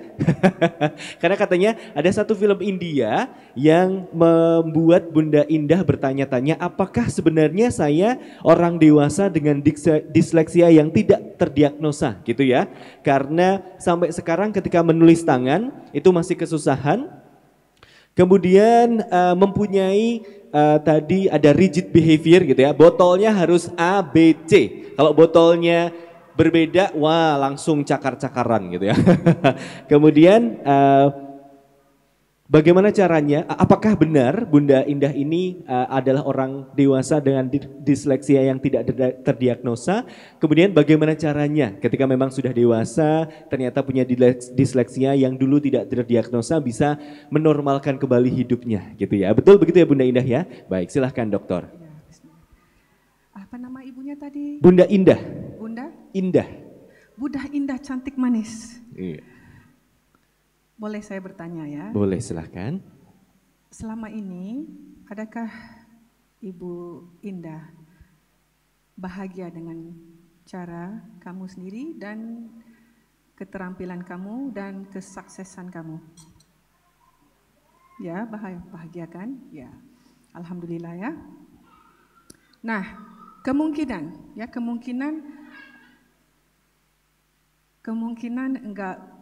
Karena katanya ada satu film India yang membuat Bunda Indah bertanya-tanya, apakah sebenarnya saya orang dewasa dengan disleksia yang tidak terdiagnosa gitu ya. Karena sampai sekarang ketika menulis tangan itu masih kesusahan. Kemudian mempunyai tadi ada rigid behavior gitu ya, botolnya harus A, B, C. Kalau botolnya berbeda, wah langsung cakar-cakaran gitu ya. Kemudian bagaimana caranya, apakah benar Bunda Indah ini adalah orang dewasa dengan disleksia yang tidak terdiagnosa? Kemudian bagaimana caranya ketika memang sudah dewasa ternyata punya disleksia yang dulu tidak terdiagnosa bisa menormalkan kembali hidupnya gitu ya. Betul begitu ya Bunda Indah ya? Baik, silahkan dokter. Ya, apa nama ibunya tadi? Bunda Indah. Bunda? Indah. Bunda Indah cantik manis. Iya. Boleh saya bertanya ya? Boleh, silahkan. Selama ini, adakah Ibu Indah bahagia dengan cara kamu sendiri dan keterampilan kamu dan kesuksesan kamu? Ya, bahagia kan? Ya, alhamdulillah ya. Nah, kemungkinan enggak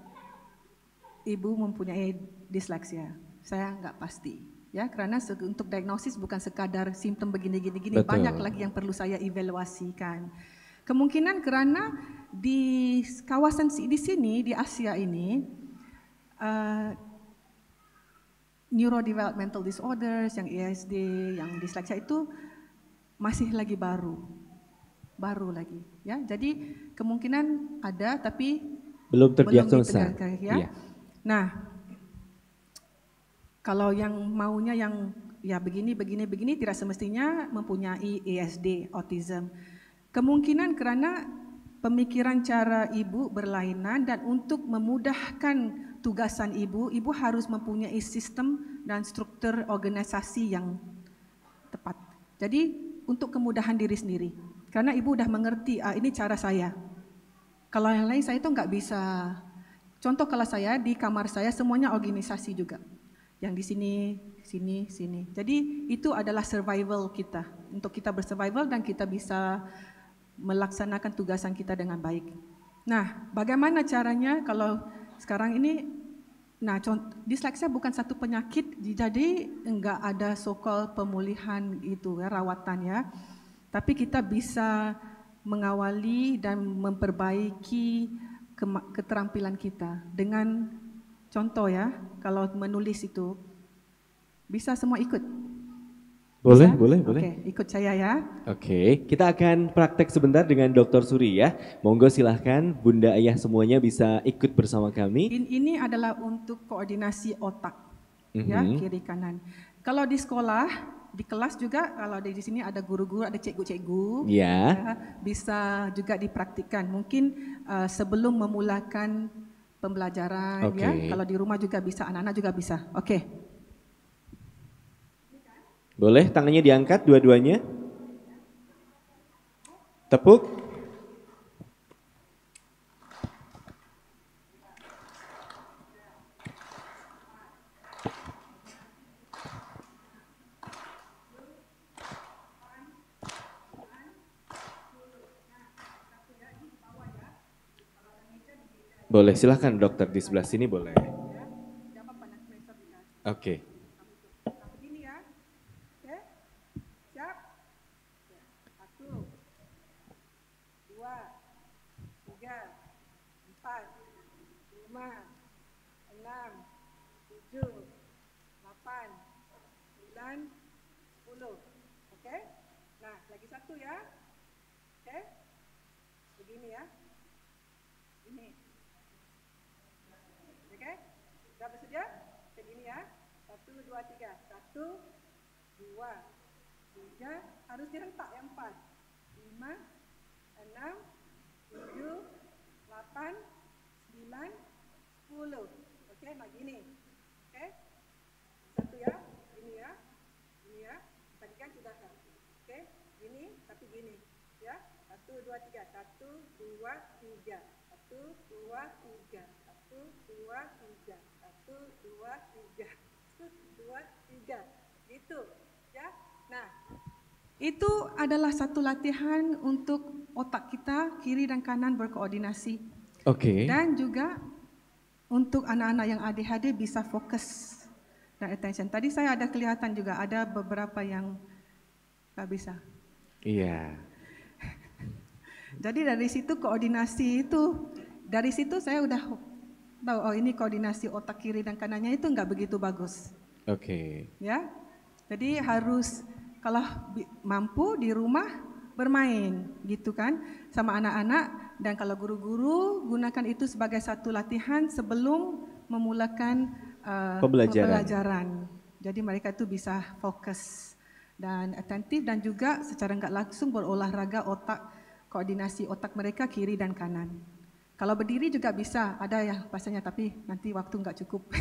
Ibu mempunyai disleksia. Saya enggak pasti. Ya, karena untuk diagnosis bukan sekadar simptom begini-gini, banyak lagi yang perlu saya evaluasikan. Kemungkinan karena di kawasan di sini, di Asia ini, neurodevelopmental disorders, yang ESD, yang disleksia itu masih lagi baru lagi. Ya, jadi kemungkinan ada tapi belum terdiagnosa. Ya. Iya. Nah, kalau yang maunya yang ya begini tidak semestinya mempunyai ESD, autism. Kemungkinan karena pemikiran cara ibu berlainan dan untuk memudahkan tugasan ibu harus mempunyai sistem dan struktur organisasi yang tepat. Jadi untuk kemudahan diri sendiri. Karena ibu udah mengerti, ini cara saya. Kalau yang lain saya itu nggak bisa. Contoh kalau saya di kamar saya semuanya organisasi juga. Yang di sini. Jadi itu adalah survival kita. Untuk kita bersurvival dan kita bisa melaksanakan tugasan kita dengan baik. Nah, bagaimana caranya kalau sekarang ini, disleksia bukan satu penyakit, jadi enggak ada so-called pemulihan itu ya, rawatan ya. Tapi kita bisa mengawali dan memperbaiki keterampilan kita dengan contoh ya, kalau menulis itu bisa semua ikut. Boleh. Oke, ikut saya ya. Oke, kita akan praktek sebentar dengan Dr. Suri ya. Monggo silahkan Bunda Ayah semuanya bisa ikut bersama kami. Ini adalah untuk koordinasi otak, ya, kiri kanan. Kalau di sekolah, di kelas juga, kalau di sini ada guru-guru, ada cikgu-cikgu, ya, bisa juga dipraktikkan. Mungkin sebelum memulakan pembelajaran, ya. Kalau di rumah juga bisa, anak-anak juga bisa. Oke. Boleh, tangannya diangkat dua-duanya. Tepuk. Boleh, silahkan dokter di sebelah sini boleh. Oke. Begini ya. Oke. Siap? 1, 2, 3, 4, 5, 6, 7, 8, 9, 10. Oke? Nah, lagi satu ya. Oke? Begini ya. Ini. Oke? Sudah bersedia? Begini ya. 1, 2, 3. 1, 2, 3. Harus dihentak yang 4. 5, 6, 7, 8, 9, 10. Oke, nah gini. Oke? Satu ya. Ini ya. Ini ya. Tadi kan sudah kan. Oke? Gini, tapi gini. Ya. 1, 2, 3. 1, 2, 3. 1, 2, 3. 1, 2, 3. 1, 2, 3. 1, 2, 3. Gitu. Ya. Nah, itu adalah satu latihan untuk otak kita kiri dan kanan berkoordinasi. Oke. Dan juga untuk anak-anak yang ADHD bisa fokus dan attention. Tadi saya ada kelihatan juga ada beberapa yang nggak bisa. Iya. Jadi dari situ koordinasi itu, dari situ saya udah tahu oh ini koordinasi otak kiri dan kanannya itu nggak begitu bagus. Oke. Ya, jadi harus kalau mampu di rumah bermain gitu kan sama anak-anak, dan kalau guru-guru gunakan itu sebagai satu latihan sebelum memulakan pembelajaran. Jadi mereka itu bisa fokus dan atentif dan juga secara nggak langsung berolahraga otak, koordinasi otak mereka kiri dan kanan. Kalau berdiri juga bisa, ada ya bahasanya, tapi nanti waktu nggak cukup.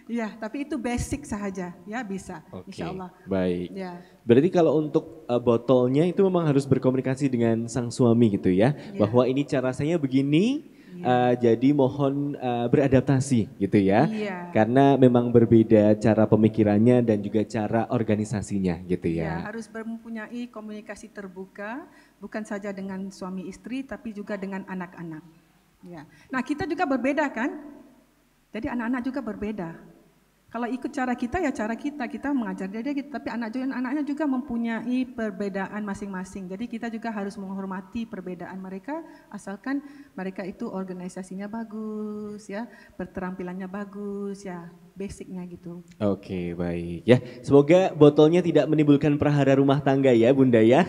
Ya, tapi itu basic saja, ya bisa, insya Allah. Baik. Ya. Berarti kalau untuk botolnya itu memang harus berkomunikasi dengan sang suami gitu ya, bahwa ini cara saya begini, jadi mohon beradaptasi gitu ya, karena memang berbeda cara pemikirannya dan juga cara organisasinya gitu ya. Harus mempunyai komunikasi terbuka, bukan saja dengan suami istri, tapi juga dengan anak-anak. Ya. Nah kita juga berbeda kan, jadi anak-anak juga berbeda. Kalau ikut cara kita ya cara kita mengajar dia gitu, tapi anak-anaknya juga mempunyai perbedaan masing-masing. Jadi kita juga harus menghormati perbedaan mereka, asalkan mereka itu organisasinya bagus ya, berterampilannya bagus ya, basicnya gitu. Oke, baik ya. Semoga botolnya tidak menimbulkan prahara rumah tangga ya Bunda ya.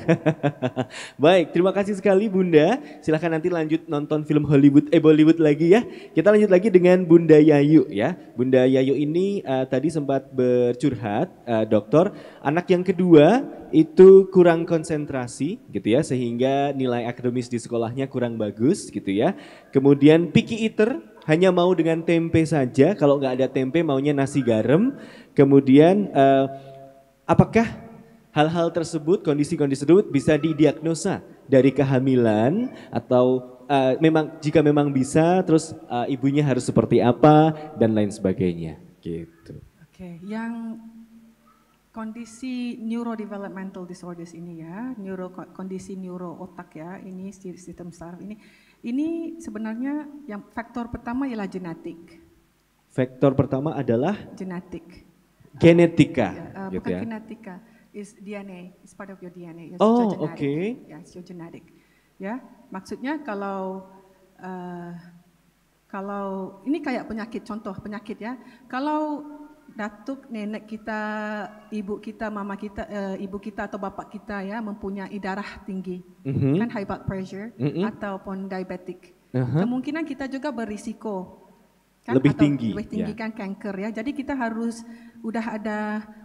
Baik, terima kasih sekali Bunda. Silahkan nanti lanjut nonton film Bollywood lagi ya. Kita lanjut lagi dengan Bunda Yayu ya. Bunda Yayu ini tadi sempat bercurhat, dokter, anak yang kedua itu kurang konsentrasi gitu ya, sehingga nilai akademis di sekolahnya kurang bagus gitu ya. Kemudian picky eater, hanya mau dengan tempe saja, kalau nggak ada tempe maunya nasi garam. Kemudian apakah hal-hal tersebut, kondisi-kondisi tersebut bisa didiagnosa dari kehamilan atau jika memang bisa, terus ibunya harus seperti apa dan lain sebagainya gitu. Oke, yang kondisi neurodevelopmental disorders ini ya, kondisi neuro otak ya, ini sistem saraf ini sebenarnya yang faktor pertama ialah genetik. Faktor pertama adalah genetik. Genetika, gitu bukan ya. genetika, is DNA, is part of your DNA. Oh, oke. Ya, it's your genetic. Ya, maksudnya kalau ini kayak penyakit, contoh penyakit ya. Kalau datuk nenek kita, ibu kita, mama kita, ibu kita atau bapak kita ya mempunyai darah tinggi, kan high blood pressure ataupun diabetic, kemungkinan kita juga berisiko kan, lebih atau tinggi, lebih tinggi kan kanker ya. Jadi kita harus udah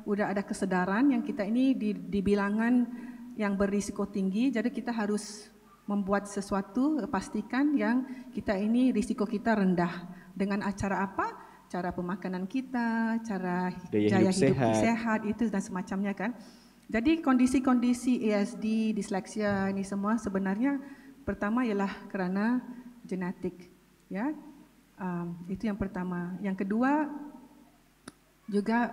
ada kesadaran yang kita ini di bilangan yang berisiko tinggi. Jadi kita harus membuat sesuatu, pastikan yang kita ini risiko kita rendah. Dengan acara apa? Cara pemakanan kita, cara gaya hidup sehat itu dan semacamnya kan. Jadi kondisi-kondisi ASD, disleksia ini semua sebenarnya pertama ialah karena genetik, ya. Itu yang pertama. Yang kedua juga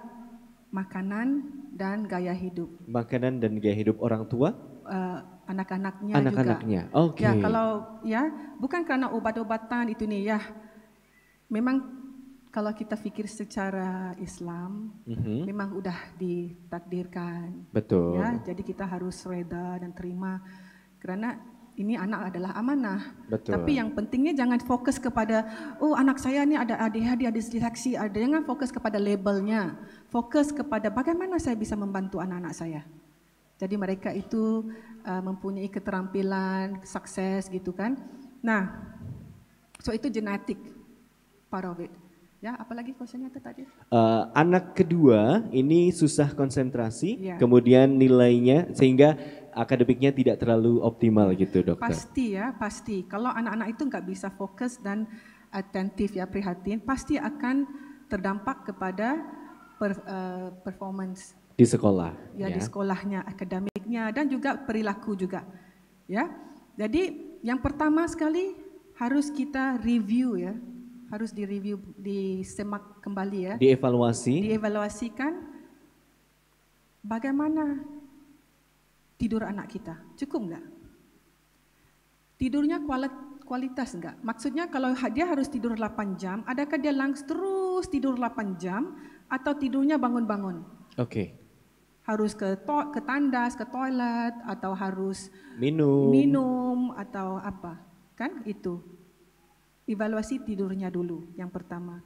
makanan dan gaya hidup. Makanan dan gaya hidup orang tua? anak-anaknya juga. Anak-anaknya, oke. Ya, kalau ya bukan karena obat-obatan itu nih ya. Memang kalau kita pikir secara Islam, memang udah ditakdirkan. Betul. Ya, jadi kita harus reda dan terima karena ini anak adalah amanah. Betul. Tapi yang pentingnya jangan fokus kepada oh anak saya ini ada ADHD, ada disleksi, ada, jangan fokus kepada labelnya. Fokus kepada bagaimana saya bisa membantu anak-anak saya. Jadi mereka itu mempunyai keterampilan, sukses gitu kan. Nah, so itu genetik part of it. Ya, apalagi questionnya itu tadi? Anak kedua ini susah konsentrasi, Ya. kemudian nilainya sehingga akademiknya tidak terlalu optimal gitu, dokter. Pasti ya, pasti. Kalau anak-anak itu nggak bisa fokus dan atentif ya, prihatin, pasti akan terdampak kepada performance Di sekolah. ya, di sekolahnya, akademiknya dan juga perilaku juga. Ya. Jadi yang pertama sekali harus kita review ya. Harus direview, disemak kembali ya. Dievaluasikan bagaimana tidur anak kita. Cukup enggak? Tidurnya kualitas enggak? Maksudnya kalau dia harus tidur 8 jam, adakah dia terus tidur 8 jam atau tidurnya bangun-bangun? Oke. Harus ke tandas, ke toilet atau harus minum atau apa? Kan itu. Evaluasi tidurnya dulu yang pertama.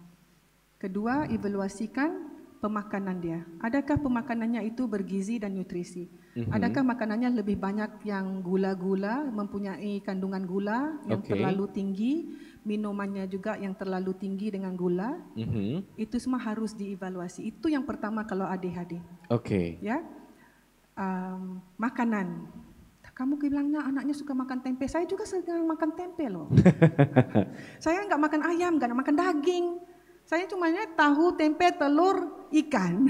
Kedua, evaluasikan pemakanan dia. Adakah pemakanannya itu bergizi dan nutrisi? Adakah makanannya lebih banyak yang gula-gula, mempunyai kandungan gula yang terlalu tinggi, minumannya juga yang terlalu tinggi dengan gula? Itu semua harus dievaluasi. Itu yang pertama kalau ADHD. Oke. Ya, makanan. Kamu bilangnya anaknya suka makan tempe, saya juga sering makan tempe loh. Saya nggak makan ayam, nggak makan daging. Saya cumanya tahu, tempe, telur, ikan.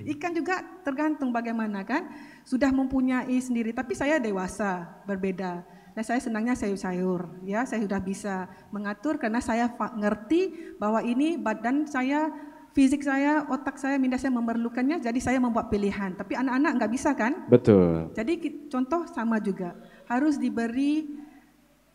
Ikan juga tergantung bagaimana kan. Sudah mempunyai sendiri, tapi saya dewasa, berbeda. Nah, saya senangnya sayur-sayur, ya. Saya sudah bisa mengatur karena saya ngerti bahwa ini badan saya, fisik saya, otak saya, minda saya memerlukannya, jadi saya membuat pilihan. Tapi anak-anak nggak bisa kan? Betul. Jadi contoh sama juga, harus diberi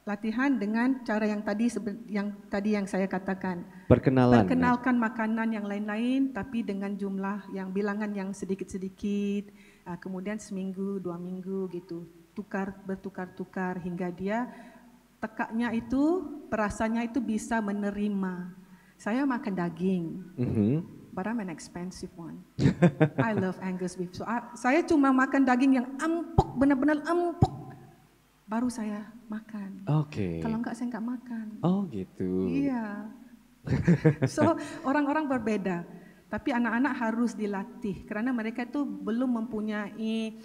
latihan dengan cara yang tadi yang saya katakan. Perkenalkan makanan yang lain-lain, tapi dengan jumlah yang bilangan yang sedikit-sedikit, kemudian seminggu, 2 minggu gitu, bertukar-tukar hingga dia tekaknya itu, perasaannya itu bisa menerima. Saya makan daging, but I'm an expensive one. I love Angus beef. So, saya cuma makan daging yang empuk, benar-benar empuk. Baru saya makan. Oke. Kalau enggak saya enggak makan. Oh gitu. Iya. So orang-orang berbeda. Tapi anak-anak harus dilatih karena mereka itu belum mempunyai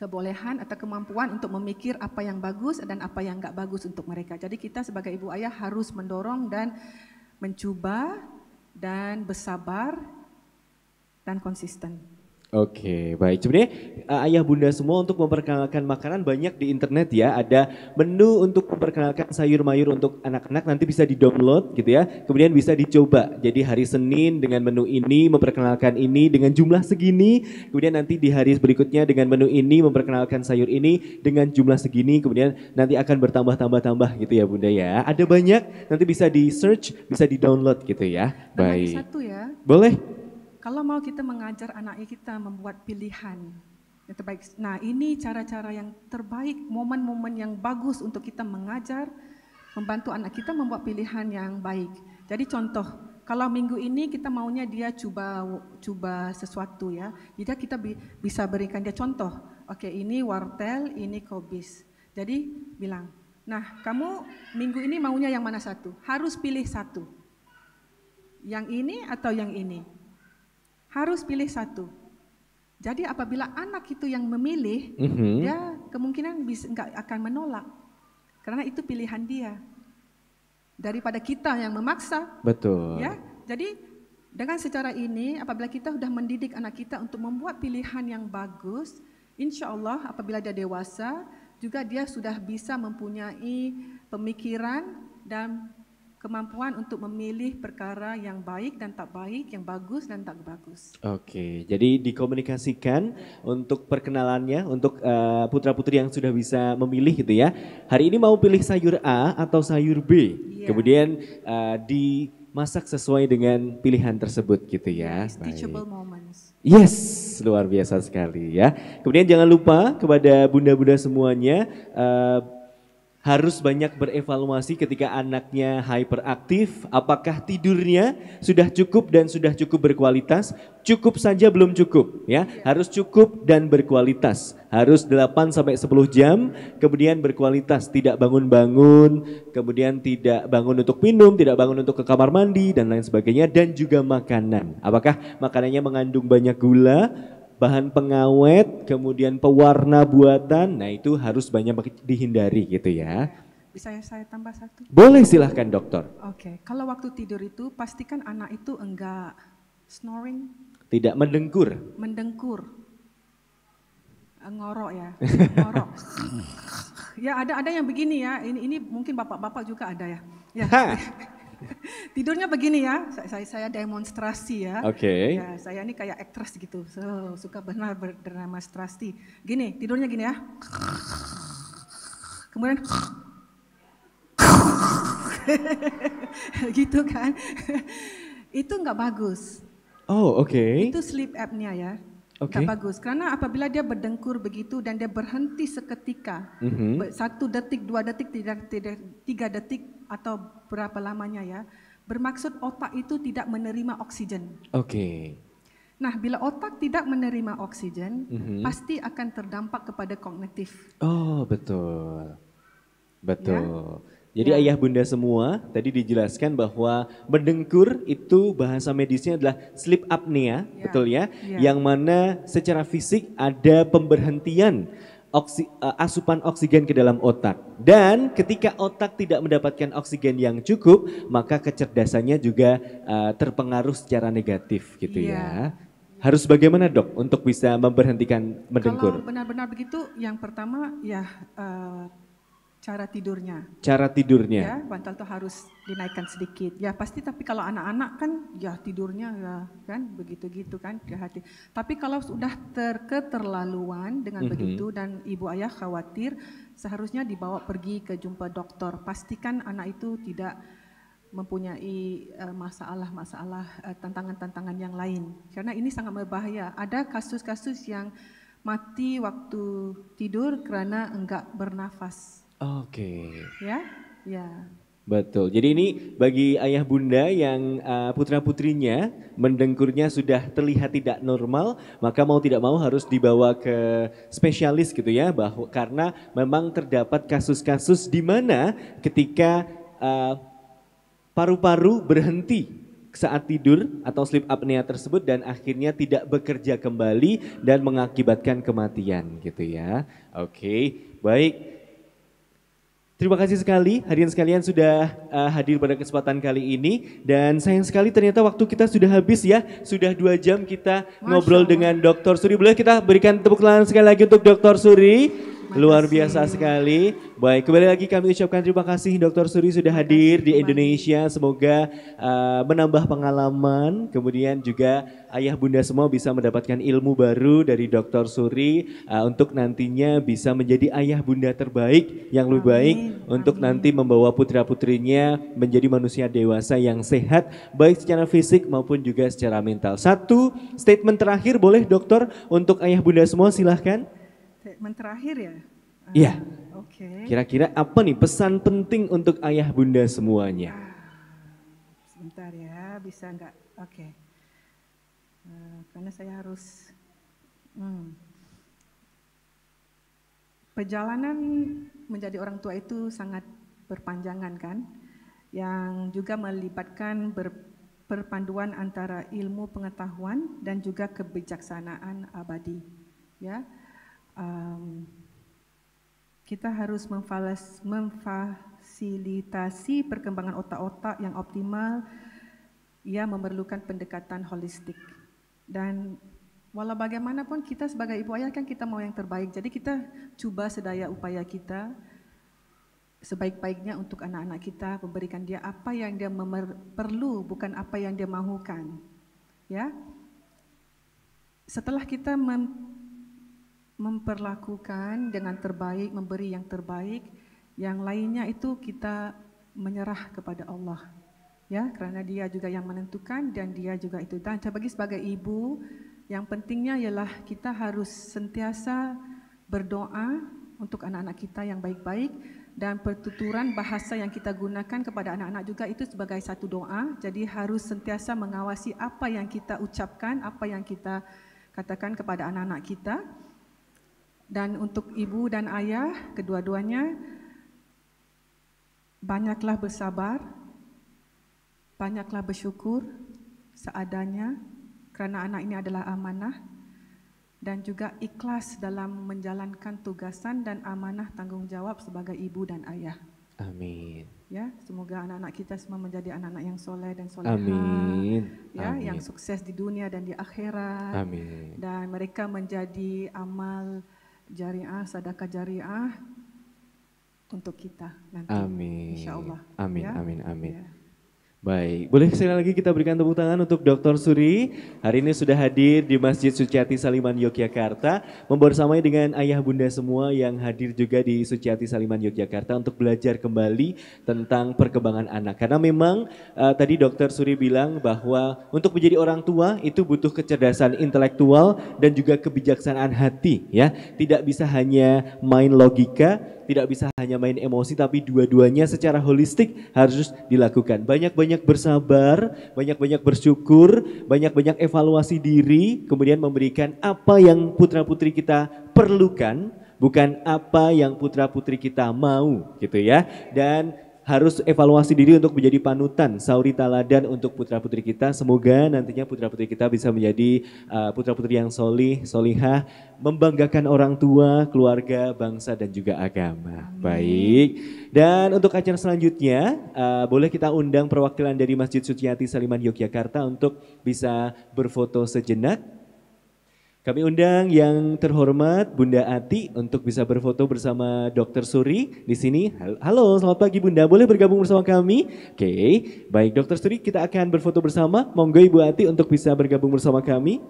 kebolehan atau kemampuan untuk memikir apa yang bagus dan apa yang enggak bagus untuk mereka. Jadi kita sebagai ibu ayah harus mendorong dan mencoba dan bersabar dan konsisten. Oke, baik. Sebenarnya ayah bunda semua untuk memperkenalkan makanan banyak di internet ya. Ada menu untuk memperkenalkan sayur mayur untuk anak-anak, nanti bisa di-download gitu ya. Kemudian bisa dicoba. Jadi hari Senin dengan menu ini memperkenalkan ini dengan jumlah segini. Kemudian nanti di hari berikutnya dengan menu ini memperkenalkan sayur ini dengan jumlah segini. Kemudian nanti akan bertambah-tambah gitu ya bunda ya. Ada banyak, nanti bisa di-search, bisa di-download gitu ya. Baik. Satu ya. Boleh. Kalau mau kita mengajar anak kita membuat pilihan yang terbaik. Nah, ini cara-cara yang terbaik, momen-momen yang bagus untuk kita mengajar, membantu anak kita membuat pilihan yang baik. Jadi contoh, kalau minggu ini kita maunya dia coba sesuatu ya. Jadi kita bisa berikan dia contoh. Oke, ini wortel, ini kobis. Jadi bilang, nah kamu minggu ini maunya yang mana satu? Harus pilih satu. Yang ini atau yang ini? Harus pilih satu. Jadi apabila anak itu yang memilih, dia kemungkinan nggak akan menolak. Karena itu pilihan dia. Daripada kita yang memaksa. Betul. Ya, jadi dengan secara ini, apabila kita sudah mendidik anak kita untuk membuat pilihan yang bagus, insya Allah apabila dia dewasa, juga dia sudah bisa mempunyai pemikiran dan kemampuan untuk memilih perkara yang baik dan tak baik, yang bagus dan tak bagus. Oke, jadi dikomunikasikan untuk perkenalannya untuk putra-putri yang sudah bisa memilih gitu ya. Hari ini mau pilih sayur A atau sayur B, Iya. kemudian dimasak sesuai dengan pilihan tersebut gitu ya. It's teachable moments. Yes, luar biasa sekali ya. Kemudian jangan lupa kepada bunda-bunda semuanya harus banyak berevaluasi ketika anaknya hyperaktif, apakah tidurnya sudah cukup dan sudah cukup berkualitas, cukup saja belum cukup ya, harus cukup dan berkualitas, harus 8 sampai 10 jam, kemudian berkualitas, tidak bangun-bangun, kemudian tidak bangun untuk minum, tidak bangun untuk ke kamar mandi dan lain sebagainya, dan juga makanan. Apakah makanannya mengandung banyak gula, bahan pengawet, kemudian pewarna buatan, nah itu harus banyak dihindari gitu ya. Bisa saya tambah satu? Boleh, silahkan dokter. Oke, kalau waktu tidur itu pastikan anak itu enggak snoring, Tidak mendengkur. mendengkur, ngorok ya, ngorok. Ya ada yang begini ya, ini mungkin bapak-bapak juga ada ya. Ya. Tidurnya begini ya, saya demonstrasi ya. Oke. Ya, saya ini kayak aktris gitu, suka benar berdemonstrasi. Gini, tidurnya gini ya. Kemudian gitu kan. Itu nggak bagus. Oh, oke. Itu sleep apnea ya. Oke. Nggak bagus, karena apabila dia berdengkur begitu dan dia berhenti seketika, 1 detik, 2 detik, 3 detik atau berapa lamanya ya, bermaksud otak itu tidak menerima oksigen. Oke. Nah, bila otak tidak menerima oksigen, pasti akan terdampak kepada kognitif. Oh, betul. Betul. Jadi Ya. ayah bunda semua tadi dijelaskan bahwa mendengkur itu bahasa medisnya adalah sleep apnea, Ya. betul ya? Ya. Yang mana secara fisik ada pemberhentian asupan oksigen ke dalam otak. Dan ketika otak tidak mendapatkan oksigen yang cukup, maka kecerdasannya juga terpengaruh secara negatif gitu ya. Harus bagaimana dok untuk bisa memberhentikan mendengkur? Kalau benar-benar begitu, yang pertama ya cara tidurnya. Cara tidurnya. Ya, bantal itu harus dinaikkan sedikit. Ya pasti, tapi kalau anak-anak kan ya tidurnya ya kan begitu-gitu kan ke hati. Tapi kalau sudah keterlaluan dengan begitu dan ibu ayah khawatir, seharusnya dibawa pergi ke jumpa dokter. Pastikan anak itu tidak mempunyai masalah-masalah, tantangan-tantangan yang lain. Karena ini sangat berbahaya. Ada kasus-kasus yang mati waktu tidur karena enggak bernafas. Oke. Ya, ya. Betul. Jadi ini bagi ayah bunda yang putra-putrinya mendengkurnya sudah terlihat tidak normal, maka mau tidak mau harus dibawa ke spesialis gitu ya, karena memang terdapat kasus-kasus di mana ketika paru-paru berhenti saat tidur atau sleep apnea tersebut dan akhirnya tidak bekerja kembali dan mengakibatkan kematian gitu ya. Oke, baik. Terima kasih sekali hadirin sekalian sudah hadir pada kesempatan kali ini, dan sayang sekali ternyata waktu kita sudah habis ya, sudah 2 jam kita ngobrol dengan Dr. Suri. Boleh kita berikan tepuk tangan sekali lagi untuk Dr. Suri, luar biasa sekali. Baik, kembali lagi kami ucapkan terima kasih Dr. Suri sudah hadir di Indonesia, semoga menambah pengalaman, kemudian juga ayah bunda semua bisa mendapatkan ilmu baru dari Dr. Suri untuk nantinya bisa menjadi ayah bunda terbaik yang lebih baik untuk nanti membawa putra-putrinya menjadi manusia dewasa yang sehat baik secara fisik maupun juga secara mental. Satu statement terakhir boleh dokter untuk ayah bunda semua, silahkan. Statement terakhir ya? Iya. Oke. Kira-kira apa nih pesan penting untuk ayah bunda semuanya? Sebentar ya, bisa enggak? Oke. Karena saya harus perjalanan menjadi orang tua itu sangat berpanjangan kan, yang juga melibatkan perpaduan antara ilmu pengetahuan dan juga kebijaksanaan abadi. Ya, kita harus memfasilitasi perkembangan otak-otak yang optimal. Ia memerlukan pendekatan holistik. Dan walau bagaimanapun kita sebagai ibu ayah kan kita mau yang terbaik. Jadi kita coba sedaya upaya kita sebaik-baiknya untuk anak-anak kita, memberikan dia apa yang dia perlu, bukan apa yang dia mahukan. Ya. Setelah kita memperlakukan dengan terbaik, memberi yang terbaik, yang lainnya itu kita menyerah kepada Allah. Ya, karena dia juga yang menentukan dan dia juga itu. Dan saya bagi sebagai ibu, yang pentingnya ialah kita harus sentiasa berdoa untuk anak-anak kita yang baik-baik, dan pertuturan bahasa yang kita gunakan kepada anak-anak juga itu sebagai satu doa. Jadi harus sentiasa mengawasi apa yang kita ucapkan, apa yang kita katakan kepada anak-anak kita. Dan untuk ibu dan ayah, kedua-duanya, banyaklah bersabar, banyaklah bersyukur seadanya, kerana anak ini adalah amanah, dan juga ikhlas dalam menjalankan tugasan dan amanah tanggungjawab sebagai ibu dan ayah. Amin. Ya, semoga anak-anak kita semua menjadi anak-anak yang soleh dan solehah. Amin. Ya, Amin. yang sukses di dunia dan di akhirat. Amin. Dan mereka menjadi amal jariah, sedekah jariah untuk kita nanti. Amin. Insyaallah. Amin. Ya? Amin. Amin. Ya. Baik, boleh sekali lagi kita berikan tepuk tangan untuk Dr. Suri. Hari ini sudah hadir di Masjid Suciati Saliman, Yogyakarta, membersamai dengan ayah bunda semua yang hadir juga di Suciati Saliman, Yogyakarta untuk belajar kembali tentang perkembangan anak. Karena memang tadi Dr. Suri bilang bahwa untuk menjadi orang tua itu butuh kecerdasan intelektual dan juga kebijaksanaan hati, ya. Tidak bisa hanya main logika, tidak bisa hanya main emosi, tapi dua-duanya secara holistik harus dilakukan. Banyak-banyak bersabar, banyak-banyak bersyukur, banyak-banyak evaluasi diri, kemudian memberikan apa yang putra-putri kita perlukan, bukan apa yang putra-putri kita mau, gitu ya. Dan harus evaluasi diri untuk menjadi panutan, sauri teladan untuk putra-putri kita. Semoga nantinya putra-putri kita bisa menjadi putra-putri yang solih, solihah, membanggakan orang tua, keluarga, bangsa, dan juga agama. Amin. Baik, dan untuk acara selanjutnya, boleh kita undang perwakilan dari Masjid Suciati Saliman, Yogyakarta untuk bisa berfoto sejenak. Kami undang yang terhormat Bunda Ati untuk bisa berfoto bersama Dr. Suri di sini. Halo, selamat pagi Bunda, boleh bergabung bersama kami? Oke, baik Dr. Suri, kita akan berfoto bersama. Monggo Ibu Ati untuk bisa bergabung bersama kami.